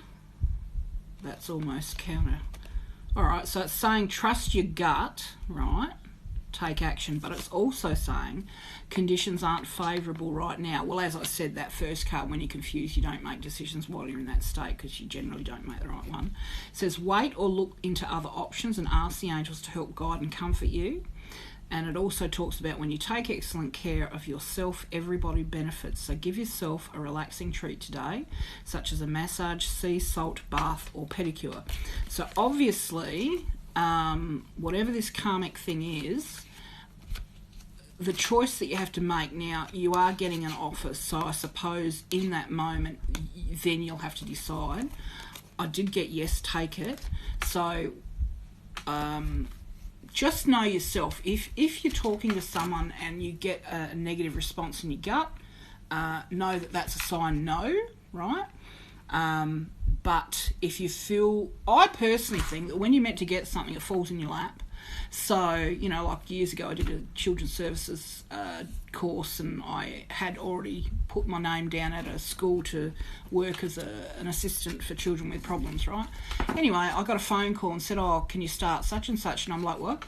almost counter. Alright, so it's saying trust your gut, right? Take action, but it's also saying conditions aren't favourable right now. Well, as I said, that first card, when you're confused, you don't make decisions while you're in that state because you generally don't make the right one. It says wait or look into other options and ask the angels to help guide and comfort you. And it also talks about when you take excellent care of yourself, everybody benefits. So give yourself a relaxing treat today, such as a massage, sea salt, bath or pedicure. So obviously, whatever this karmic thing is, the choice that you have to make now, you are getting an offer. So I suppose in that moment, then you'll have to decide. I did get yes, take it. So just know yourself. If you're talking to someone and you get a negative response in your gut, know that that's a sign no, right? But if you feel, I personally think that when you're meant to get something, it falls in your lap. So, like years ago I did a children's services course and I had already put my name down at a school to work as an assistant for children with problems, right? Anyway, I got a phone call and said, oh, can you start such and such? And I'm like, what?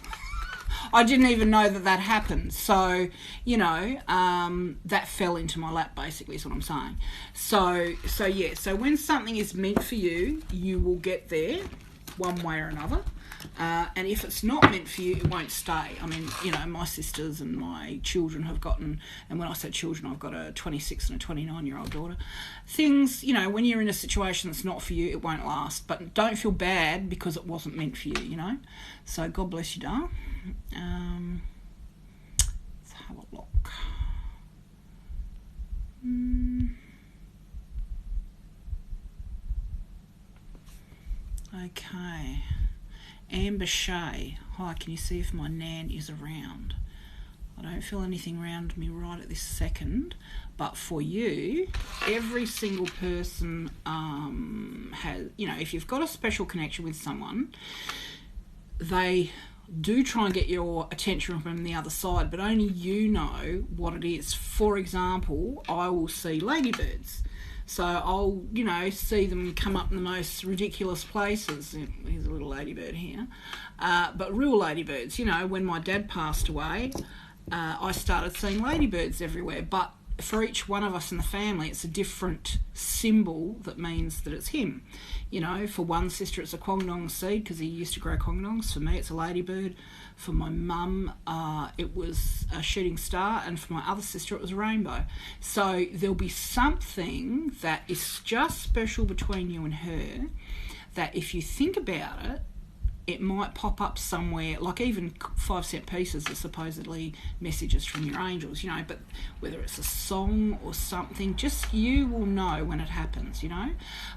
I didn't even know that happened. So, that fell into my lap, basically, is what I'm saying. So yeah, so when something is meant for you, you will get there one way or another. And if it's not meant for you, it won't stay. I mean, my sisters and my children have gotten, and when I say children, I've got a 26 and a 29-year-old daughter. Things, when you're in a situation that's not for you, it won't last. But don't feel bad because it wasn't meant for you, So God bless you, darling. Let's have a look. Okay. Amber Shay. Hi, can you see if my Nan is around? I don't feel anything around me right at this second, but for you, every single person has, you know, if you've got a special connection with someone, they do try and get your attention from the other side, but only you know what it is. For example, I will see ladybirds. So I'll, you know, see them come up in the most ridiculous places. Here's a little ladybird here. But real ladybirds, you know, when my dad passed away, I started seeing ladybirds everywhere. But for each one of us in the family, it's a different symbol that means that it's him. You know, for one sister, it's a quandong seed because he used to grow quandongs. For me, it's a ladybird. For my mum, it was a shooting star. And for my other sister, it was a rainbow. So there'll be something that is just special between you and her that if you think about it, it might pop up somewhere, like even 5-cent pieces are supposedly messages from your angels, you know, but whether it's a song or something, just you will know when it happens, you know.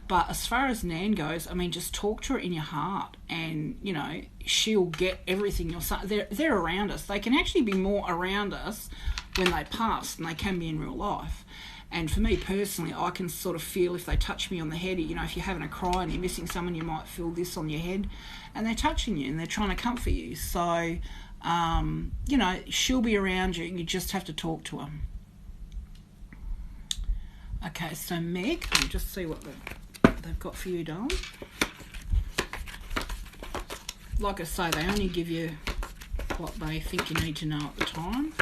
But as far as Nan goes, I mean, just talk to her in your heart and, you know, she'll get everything you're saying. They're around us. They can actually be more around us when they pass than they can be in real life. And for me personally, I can sort of feel if they touch me on the head, you know, if you're having a cry and you're missing someone, you might feel this on your head and they're touching you and they're trying to comfort you. So, you know, she'll be around you and you just have to talk to her. Okay, so Meg, let me just see what they've got for you, darling. Like I say, they only give you what they think you need to know at the time.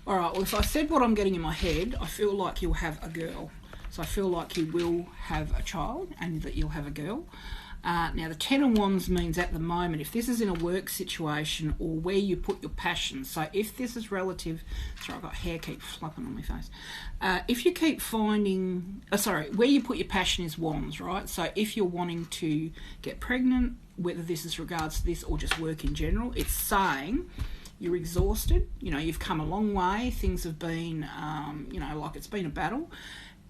All right, well, if I said what I'm getting in my head, I feel like you'll have a girl. So I feel like you will have a child and that you'll have a girl. Now, the Ten of Wands means at the moment, if this is in a work situation or where you put your passion, so if this is relative, sorry, I've got hair keep flopping on my face. If you keep finding, where you put your passion is Wands, right? So if you're wanting to get pregnant, whether this is regards to this or just work in general, it's saying you're exhausted, you know, you've come a long way, things have been, you know, like it's been a battle.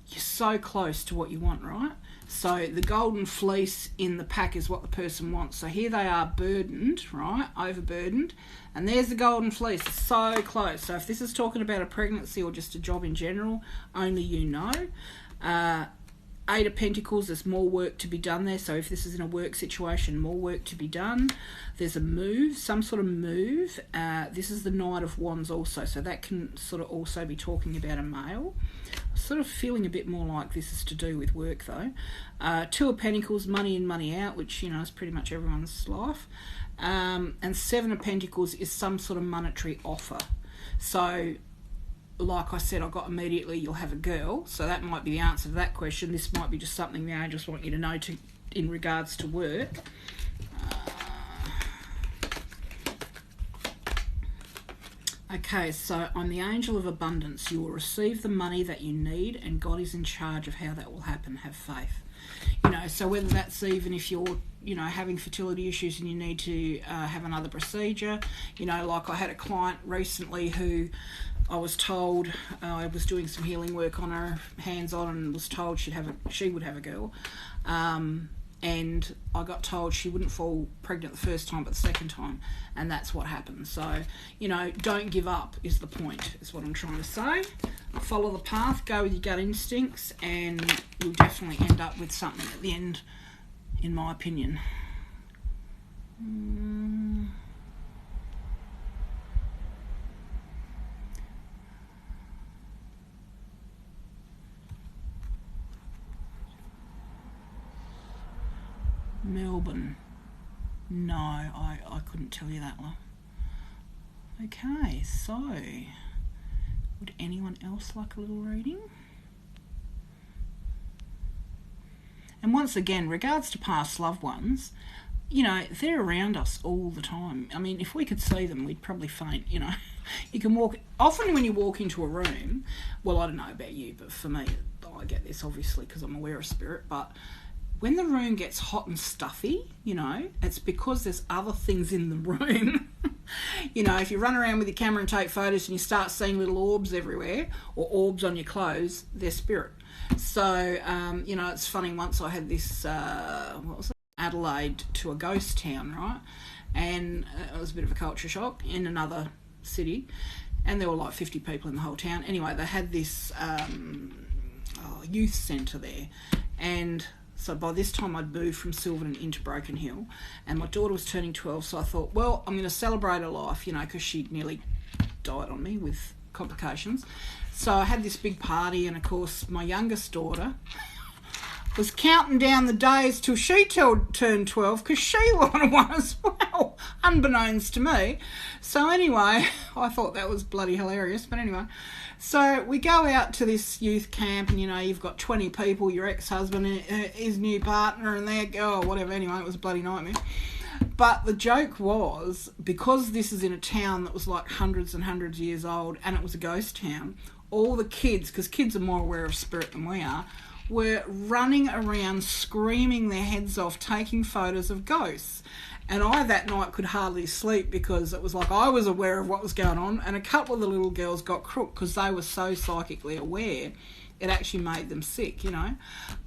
You're so close to what you want, right? So the golden fleece in the pack is what the person wants. So here they are burdened, right? Overburdened. And there's the golden fleece. It's so close. So if this is talking about a pregnancy or just a job in general, only you know. 8 of Pentacles, there's more work to be done there. So if this is in a work situation, more work to be done. There's a move, some sort of move. This is the Knight of Wands also. So that can sort of also be talking about a male. I'm sort of feeling a bit more like this is to do with work though. 2 of Pentacles, money in, money out, which, you know, is pretty much everyone's life. And 7 of Pentacles is some sort of monetary offer. So, like I said, I got immediately you'll have a girl, so that might be the answer to that question. This might be just something the angels want you to know in regards to work. Okay, so I'm the angel of abundance. You will receive the money that you need and God is in charge of how that will happen. Have faith. You know, so whether that's even if you're, you know, having fertility issues and you need to have another procedure, you know, like I had a client recently who I was told, I was doing some healing work on her, hands-on, and was told she would have a girl. And I got told she wouldn't fall pregnant the first time, but the second time, and that's what happened. So, you know, don't give up is the point, is what I'm trying to say. Follow the path, go with your gut instincts, and you'll definitely end up with something at the end, in my opinion. Melbourne. No, I couldn't tell you that one. Okay, so would anyone else like a little reading? And once again, regards to past loved ones, you know, they're around us all the time. I mean, if we could see them, we'd probably faint, you know. You can walk, often when you walk into a room, well, I don't know about you, but for me, I get this obviously because I'm aware of spirit, but when the room gets hot and stuffy, you know, it's because there's other things in the room You know, if you run around with your camera and take photos and you start seeing little orbs everywhere, or orbs on your clothes, they're spirit. So, you know, it's funny, once I had this, what was it? Adelaide to a ghost town, right? And it was a bit of a culture shock in another city. And there were like 50 people in the whole town. Anyway, they had this youth centre there. And so by this time I'd moved from Silverton into Broken Hill, and my daughter was turning 12, so I thought, well, I'm going to celebrate her life, you know, because she'd nearly died on me with complications. So I had this big party, and of course my youngest daughter was counting down the days till she turned 12, because she wanted one as well, unbeknownst to me. So anyway, I thought that was bloody hilarious, but anyway. So we go out to this youth camp, and, you know, you've got 20 people, your ex-husband, his new partner, and their girl, whatever. Anyway, it was a bloody nightmare. But the joke was, because this is in a town that was like hundreds and hundreds of years old, and it was a ghost town, all the kids, because kids are more aware of spirit than we are, were running around screaming their heads off, taking photos of ghosts. And I that night could hardly sleep, because it was like I was aware of what was going on, and a couple of the little girls got crook because they were so psychically aware. It actually made them sick, you know.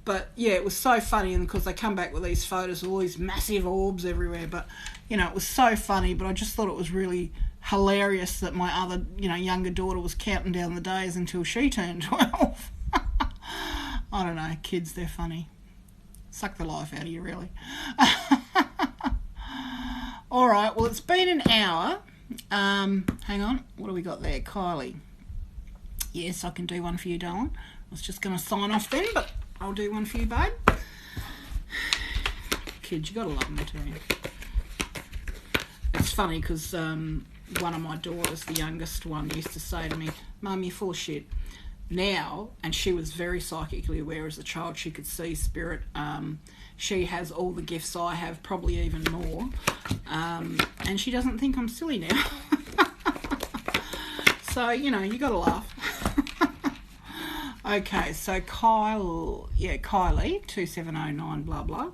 But yeah, it was so funny, and because they come back with these photos of all these massive orbs everywhere. But, you know, it was so funny, but I just thought it was really hilarious that my other, you know, younger daughter was counting down the days until she turned 12. I don't know, kids, they're funny. Suck the life out of you, really. All right, well, it's been an hour. Hang on, what do we got there? Kylie. Yes, I can do one for you, darling. I was just going to sign off then, but I'll do one for you, babe. Kids, you got to love them, I tell you. It's funny because one of my daughters, the youngest one, used to say to me, Mum, you're full of shit. Now, and she was very psychically aware as a child, she could see spirit. She has all the gifts I have, probably even more. And she doesn't think I'm silly now. So, you know, you got to laugh. Okay, so Kylie, 2709, blah, blah.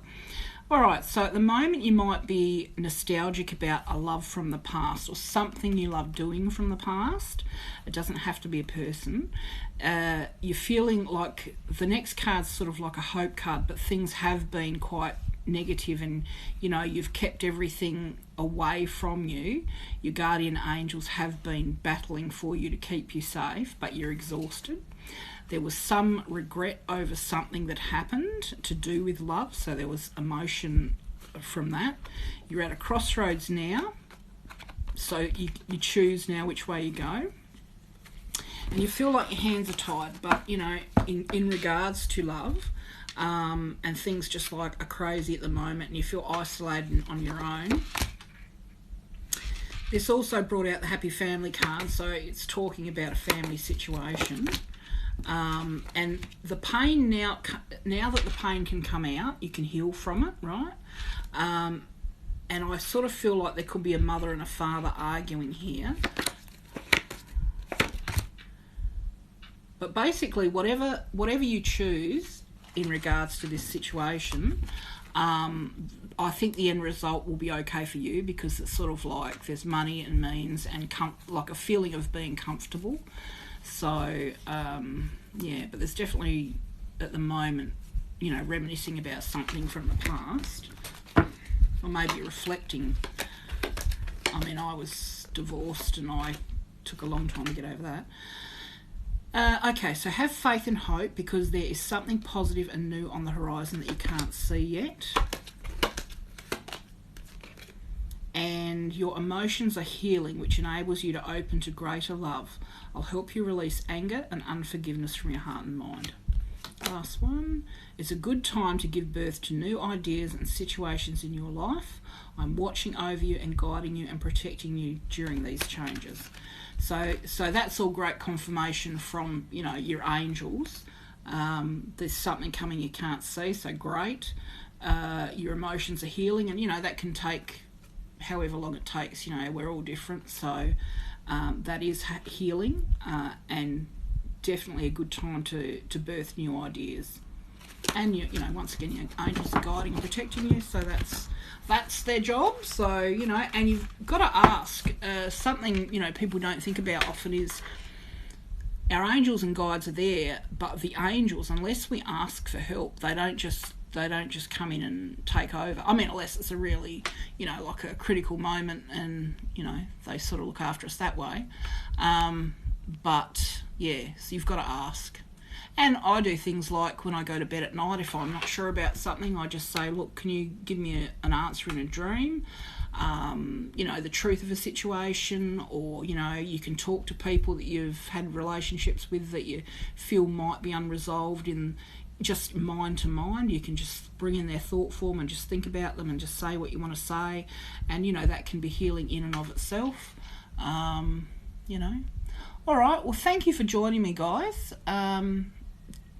All right, so at the moment you might be nostalgic about a love from the past, or something you love doing from the past. It doesn't have to be a person. You're feeling like the next card's sort of like a hope card, but things have been quite negative, and, you know, you've kept everything away from you. Your guardian angels have been battling for you to keep you safe, but you're exhausted. There was some regret over something that happened to do with love, so there was emotion from that. You're at a crossroads now, so you choose now which way you go. And you feel like your hands are tied, but, you know, in regards to love, and things just like are crazy at the moment, and you feel isolated on your own. This also brought out the Happy Family card, so it's talking about a family situation. And the pain now that the pain can come out, you can heal from it, right? And I sort of feel like there could be a mother and a father arguing here. But basically, whatever you choose in regards to this situation, I think the end result will be okay for you, because it's sort of like there's money and means and like a feeling of being comfortable. So, yeah, but there's definitely, at the moment, you know, reminiscing about something from the past, or maybe reflecting. I mean, I was divorced and I took a long time to get over that. Okay, so have faith and hope, because there is something positive and new on the horizon that you can't see yet. And your emotions are healing, which enables you to open to greater love. I'll help you release anger and unforgiveness from your heart and mind. Last one. It's a good time to give birth to new ideas and situations in your life. I'm watching over you and guiding you and protecting you during these changes. So that's all great confirmation from, you know, your angels. There's something coming you can't see, so great. Your emotions are healing, and, you know, that can take however long it takes. You know, we're all different, so that is healing, and definitely a good time to birth new ideas. and you know, once again, your angels are guiding and protecting you, so that's their job. So, you know, and you've got to ask something, you know, people don't think about often is our angels and guides are there, but the angels, unless we ask for help, they don't just come in and take over. I mean, unless it's a really, you know, like a critical moment, and you know, they sort of look after us that way. But yeah, so you've got to ask. And I do things like when I go to bed at night, if I'm not sure about something, I just say, look, can you give me an answer in a dream? You know, the truth of a situation, or, you know, you can talk to people that you've had relationships with that you feel might be unresolved in just mind to mind. You can just bring in their thought form and just think about them and just say what you want to say. And, you know, that can be healing in and of itself, you know. All right, well, thank you for joining me, guys.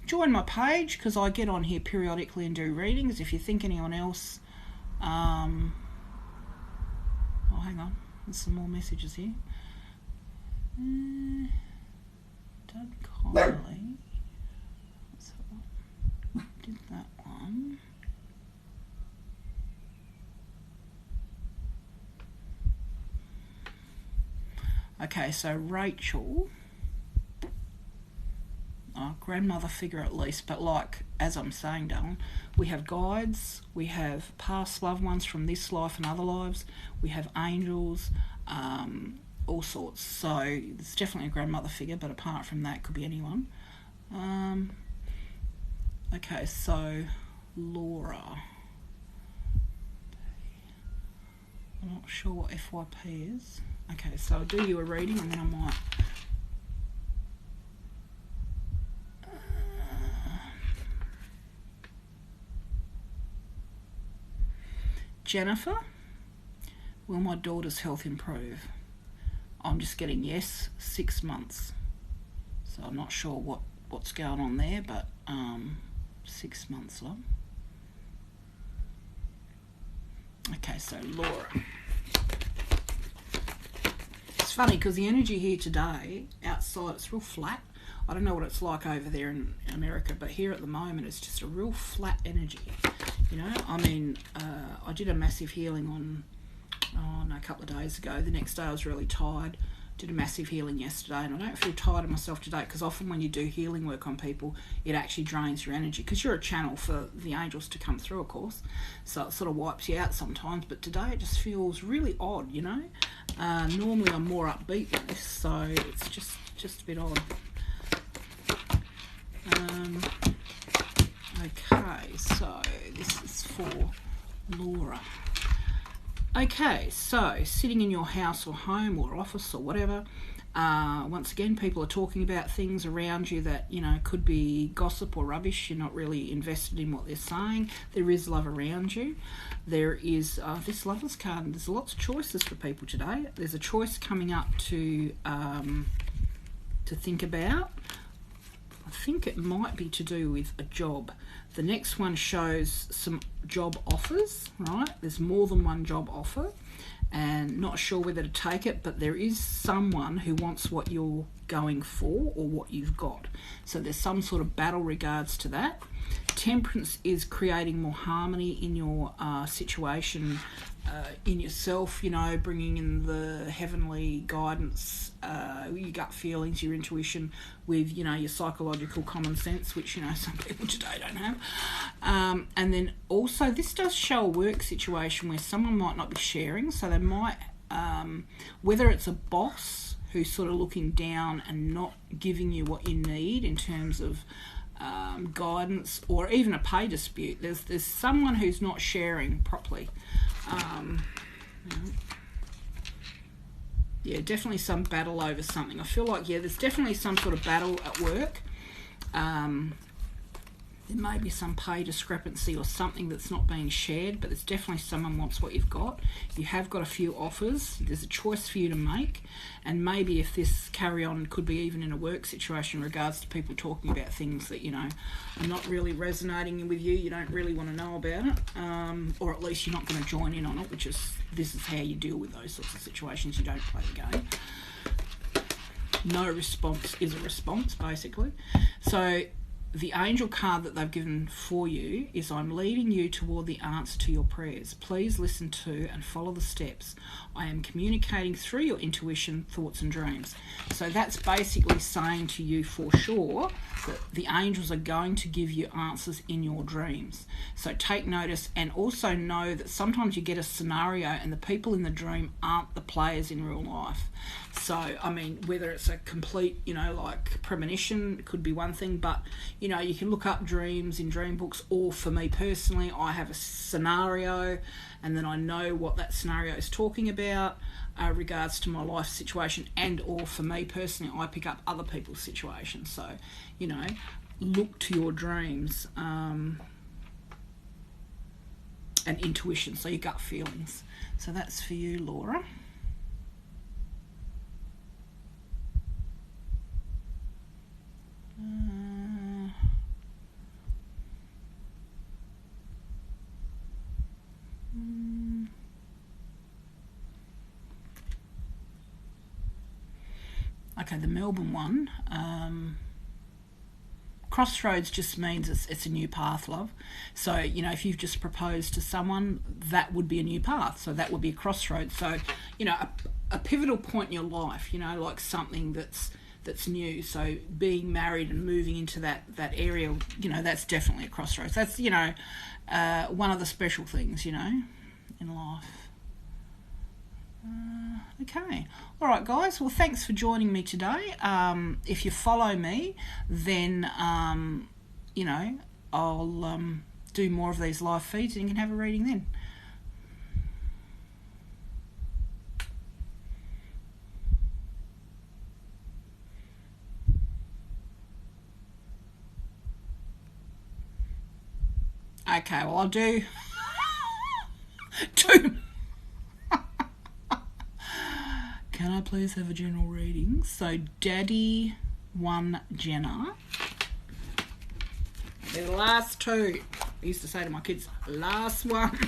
Join my page, because I get on here periodically and do readings. If you think anyone else... oh, hang on. There's some more messages here. Doug Kylie. Did that one. Okay, so Rachel... grandmother figure at least, but like, as I'm saying, darling, we have guides, we have past loved ones from this life and other lives, we have angels, all sorts. So it's definitely a grandmother figure, but apart from that, could be anyone. Okay, so Laura. I'm not sure what FYP is. Okay, so I'll do you a reading and then I might... Jennifer, will my daughter's health improve? I'm just getting yes, 6 months. So I'm not sure what's going on there, but 6 months, love. Okay, so Laura. It's funny because the energy here today, outside, it's real flat. I don't know what it's like over there in America, but here at the moment it's just a real flat energy. You know, I mean, I did a massive healing on, a couple of days ago. The next day I was really tired. Did a massive healing yesterday, and I don't feel tired of myself today, because often when you do healing work on people, it actually drains your energy, because you're a channel for the angels to come through, of course. So it sort of wipes you out sometimes, but today it just feels really odd, you know. Normally I'm more upbeat than this, so it's just a bit odd. Okay, so this is for Laura. Okay, so sitting in your house or home or office or whatever, once again, people are talking about things around you that, you know, could be gossip or rubbish. You're not really invested in what they're saying. There is love around you. There is this Lovers card. There's lots of choices for people today. There's a choice coming up to think about. I think it might be to do with a job. The next one shows some job offers, right? There's more than one job offer, and not sure whether to take it, but there is someone who wants what you're going for or what you've got. So there's some sort of battle regards to that. Temperance is creating more harmony in your situation, in yourself, you know, bringing in the heavenly guidance, your gut feelings, your intuition with, you know, your psychological common sense, which, you know, some people today don't have. And then also this does show a work situation where someone might not be sharing, so they might, whether it's a boss who's sort of looking down and not giving you what you need in terms of guidance, or even a pay dispute. There's someone who's not sharing properly. Yeah, definitely some battle over something. I feel like, yeah, there's definitely some sort of battle at work. There may be some pay discrepancy or something that's not being shared, but there's definitely someone wants what you've got. You have got a few offers. There's a choice for you to make, and maybe if this carry on, could be even in a work situation in regards to people talking about things that, you know, are not really resonating with you. You don't really want to know about it, or at least you're not going to join in on it, which is, this is how you deal with those sorts of situations. You don't play the game. No response is a response, basically. So the angel card that they've given for you is, I'm leading you toward the answer to your prayers. Please listen to and follow the steps. I am communicating through your intuition, thoughts and dreams. So that's basically saying to you for sure that the angels are going to give you answers in your dreams. So take notice, and also know that sometimes you get a scenario and the people in the dream aren't the players in real life. So, I mean, whether it's a complete, like premonition, it could be one thing, but, you can look up dreams in dream books, or for me personally, I have a scenario and then I know what that scenario is talking about regards to my life situation, and or for me personally, I pick up other people's situations. So, look to your dreams and intuition, so your gut feelings. So that's for you, Laura. Okay, the Melbourne one. Crossroads just means it's a new path, love. So, if you've just proposed to someone, that would be a new path. So that would be a crossroads. So, a pivotal point in your life, like something that's new. So being married and moving into that area, that's definitely a crossroads. That's, one of the special things, in life. Okay. All right, guys. Well, thanks for joining me today. If you follow me, then, I'll do more of these live feeds and you can have a reading then. Okay, well, I'll do two. Can I please have a general reading? So, Daddy 1 Jenna. They're the last two. I used to say to my kids, last one.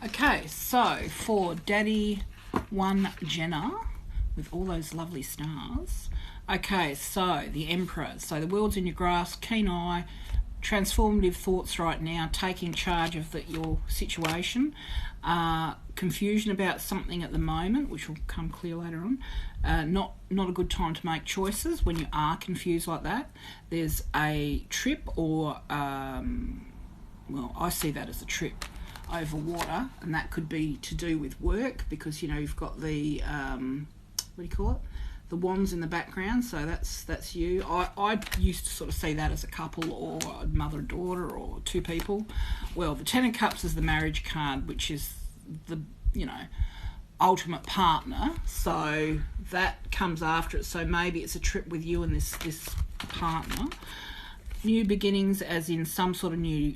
Okay, so for Daddy 1 Jenna, with all those lovely stars. Okay, so the Emperor. So the world's in your grasp, keen eye, transformative thoughts right now, taking charge of your situation. Confusion about something at the moment, which will come clear later on. Not a good time to make choices when you are confused like that. There's a trip or, well, I see that as a trip over water, and that could be to do with work, because you've got the what do you call it, the wands in the background, so that's you. I used to sort of see that as a couple, or a mother and daughter, or two people. Well, the Ten of Cups is the marriage card, which is the ultimate partner, so that comes after it. So maybe it's a trip with you and this partner. New beginnings, as in some sort of new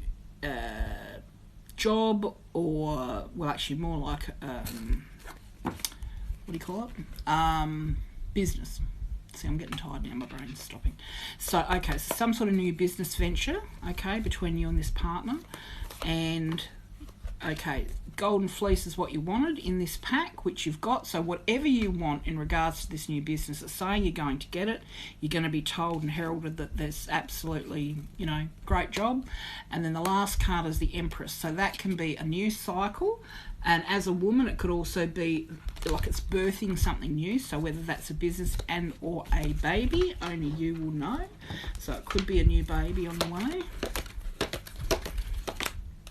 job, or, well, actually more like what do you call it, business. See, I'm getting tired now, my brain's stopping. So, okay, so some sort of new business venture, okay, between you and this partner. And, okay, golden fleece is what you wanted in this pack, which you've got. So whatever you want in regards to this new business, it's saying you're going to get it. You're going to be told and heralded that there's absolutely, great job. And then the last card is the Empress. So that can be a new cycle. And as a woman, it could also be like it's birthing something new. So whether that's a business and or a baby, only you will know. So it could be a new baby on the way.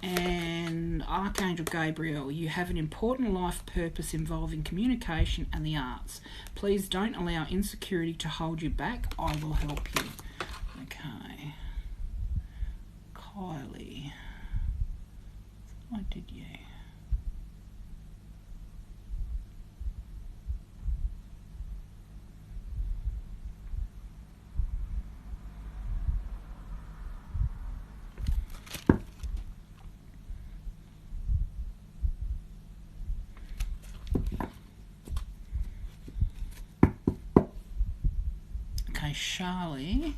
And Archangel Gabriel, you have an important life purpose involving communication and the arts. Please don't allow insecurity to hold you back. I will help you. Okay. Kylie. I did you. Okay, Charlie.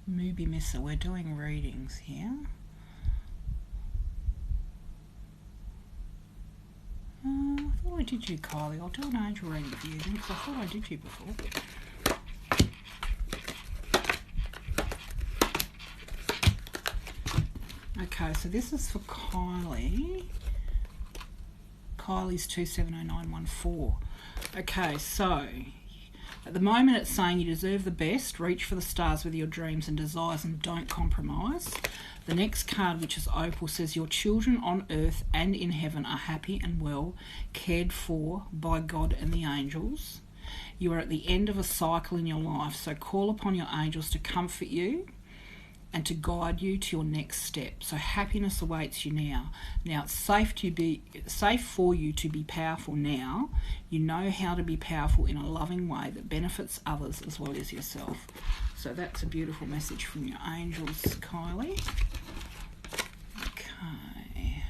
Movie Misser, we're doing readings here. I thought I did you, Kylie. I'll do an angel reading for you then, because I thought I did you before. Okay, so this is for Kylie. Kylie's 270914. Okay, so at the moment it's saying you deserve the best, reach for the stars with your dreams and desires and don't compromise. The next card, which is Opal, says your children on earth and in heaven are happy and well, cared for by God and the angels. You are at the end of a cycle in your life, so call upon your angels to comfort you and to guide you to your next step. So happiness awaits you now. Now it's safe for you to be powerful now. You know how to be powerful in a loving way that benefits others as well as yourself. So that's a beautiful message from your angels, Kylie. Okay.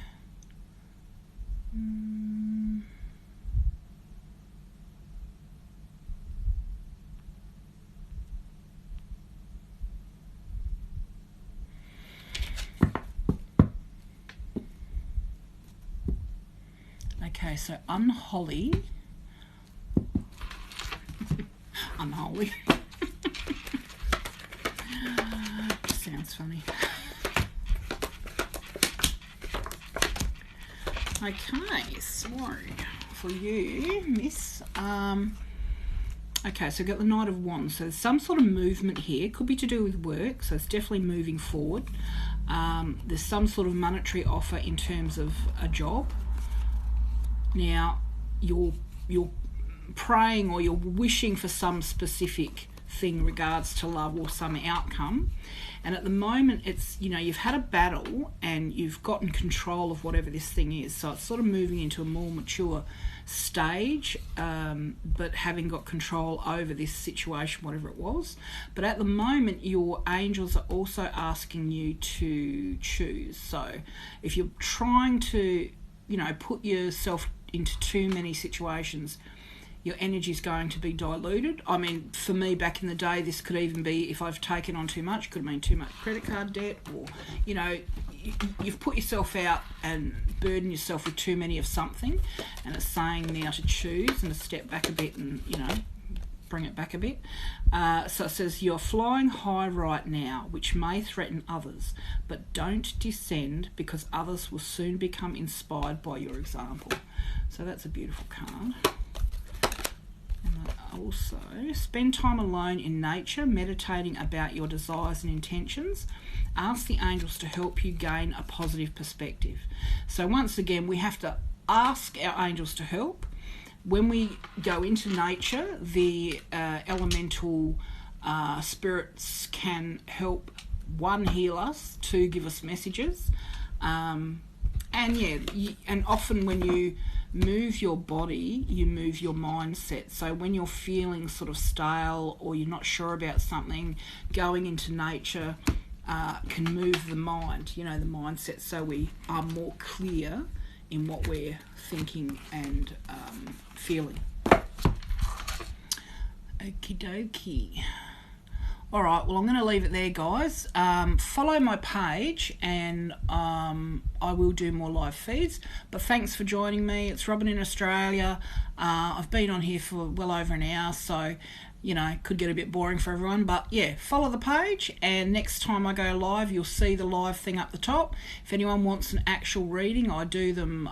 Okay, so unholy. Unholy. Sounds funny. Okay, so for you, Miss. Okay, so we've got the Knight of Wands. So there's some sort of movement here. Could be to do with work, so it's definitely moving forward. There's some sort of monetary offer in terms of a job. Now, you're praying or you're wishing for some specific thing regards to love or some outcome, and at the moment it's, you know, you've had a battle and you've gotten control of whatever this thing is, so it's sort of moving into a more mature stage, but having got control over this situation, whatever it was. But at the moment your angels are also asking you to choose. So if you're trying to, you know, put yourself into too many situations, your energy is going to be diluted. I mean, for me back in the day, this could even be, if I've taken on too much, could mean too much credit card debt, or, you know, you've put yourself out and burden yourself with too many of something, and it's saying now to choose and to step back a bit and, you know, bring it back a bit. So it says, you're flying high right now, which may threaten others, but don't descend because others will soon become inspired by your example. So that's a beautiful card. And also, spend time alone in nature, meditating about your desires and intentions. Ask the angels to help you gain a positive perspective. So once again, we have to ask our angels to help. When we go into nature, the elemental spirits can help, one, heal us, two, give us messages. And often when you move your body, you move your mindset. So when you're feeling sort of stale or you're not sure about something, going into nature can move the mind, you know, the mindset, so we are more clear in what we're thinking and feeling. Okie dokie. All right, well, I'm going to leave it there, guys. Follow my page and I will do more live feeds. But thanks for joining me. It's Robyn in Australia. I've been on here for well over an hour, so, you know, could get a bit boring for everyone. But, yeah, follow the page, and next time I go live, you'll see the live thing up the top. If anyone wants an actual reading, I do them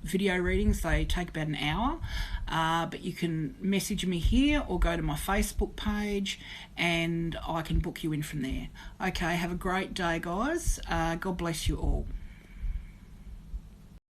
video readings. They take about an hour. But you can message me here or go to my Facebook page and I can book you in from there. Okay, have a great day, guys. God bless you all.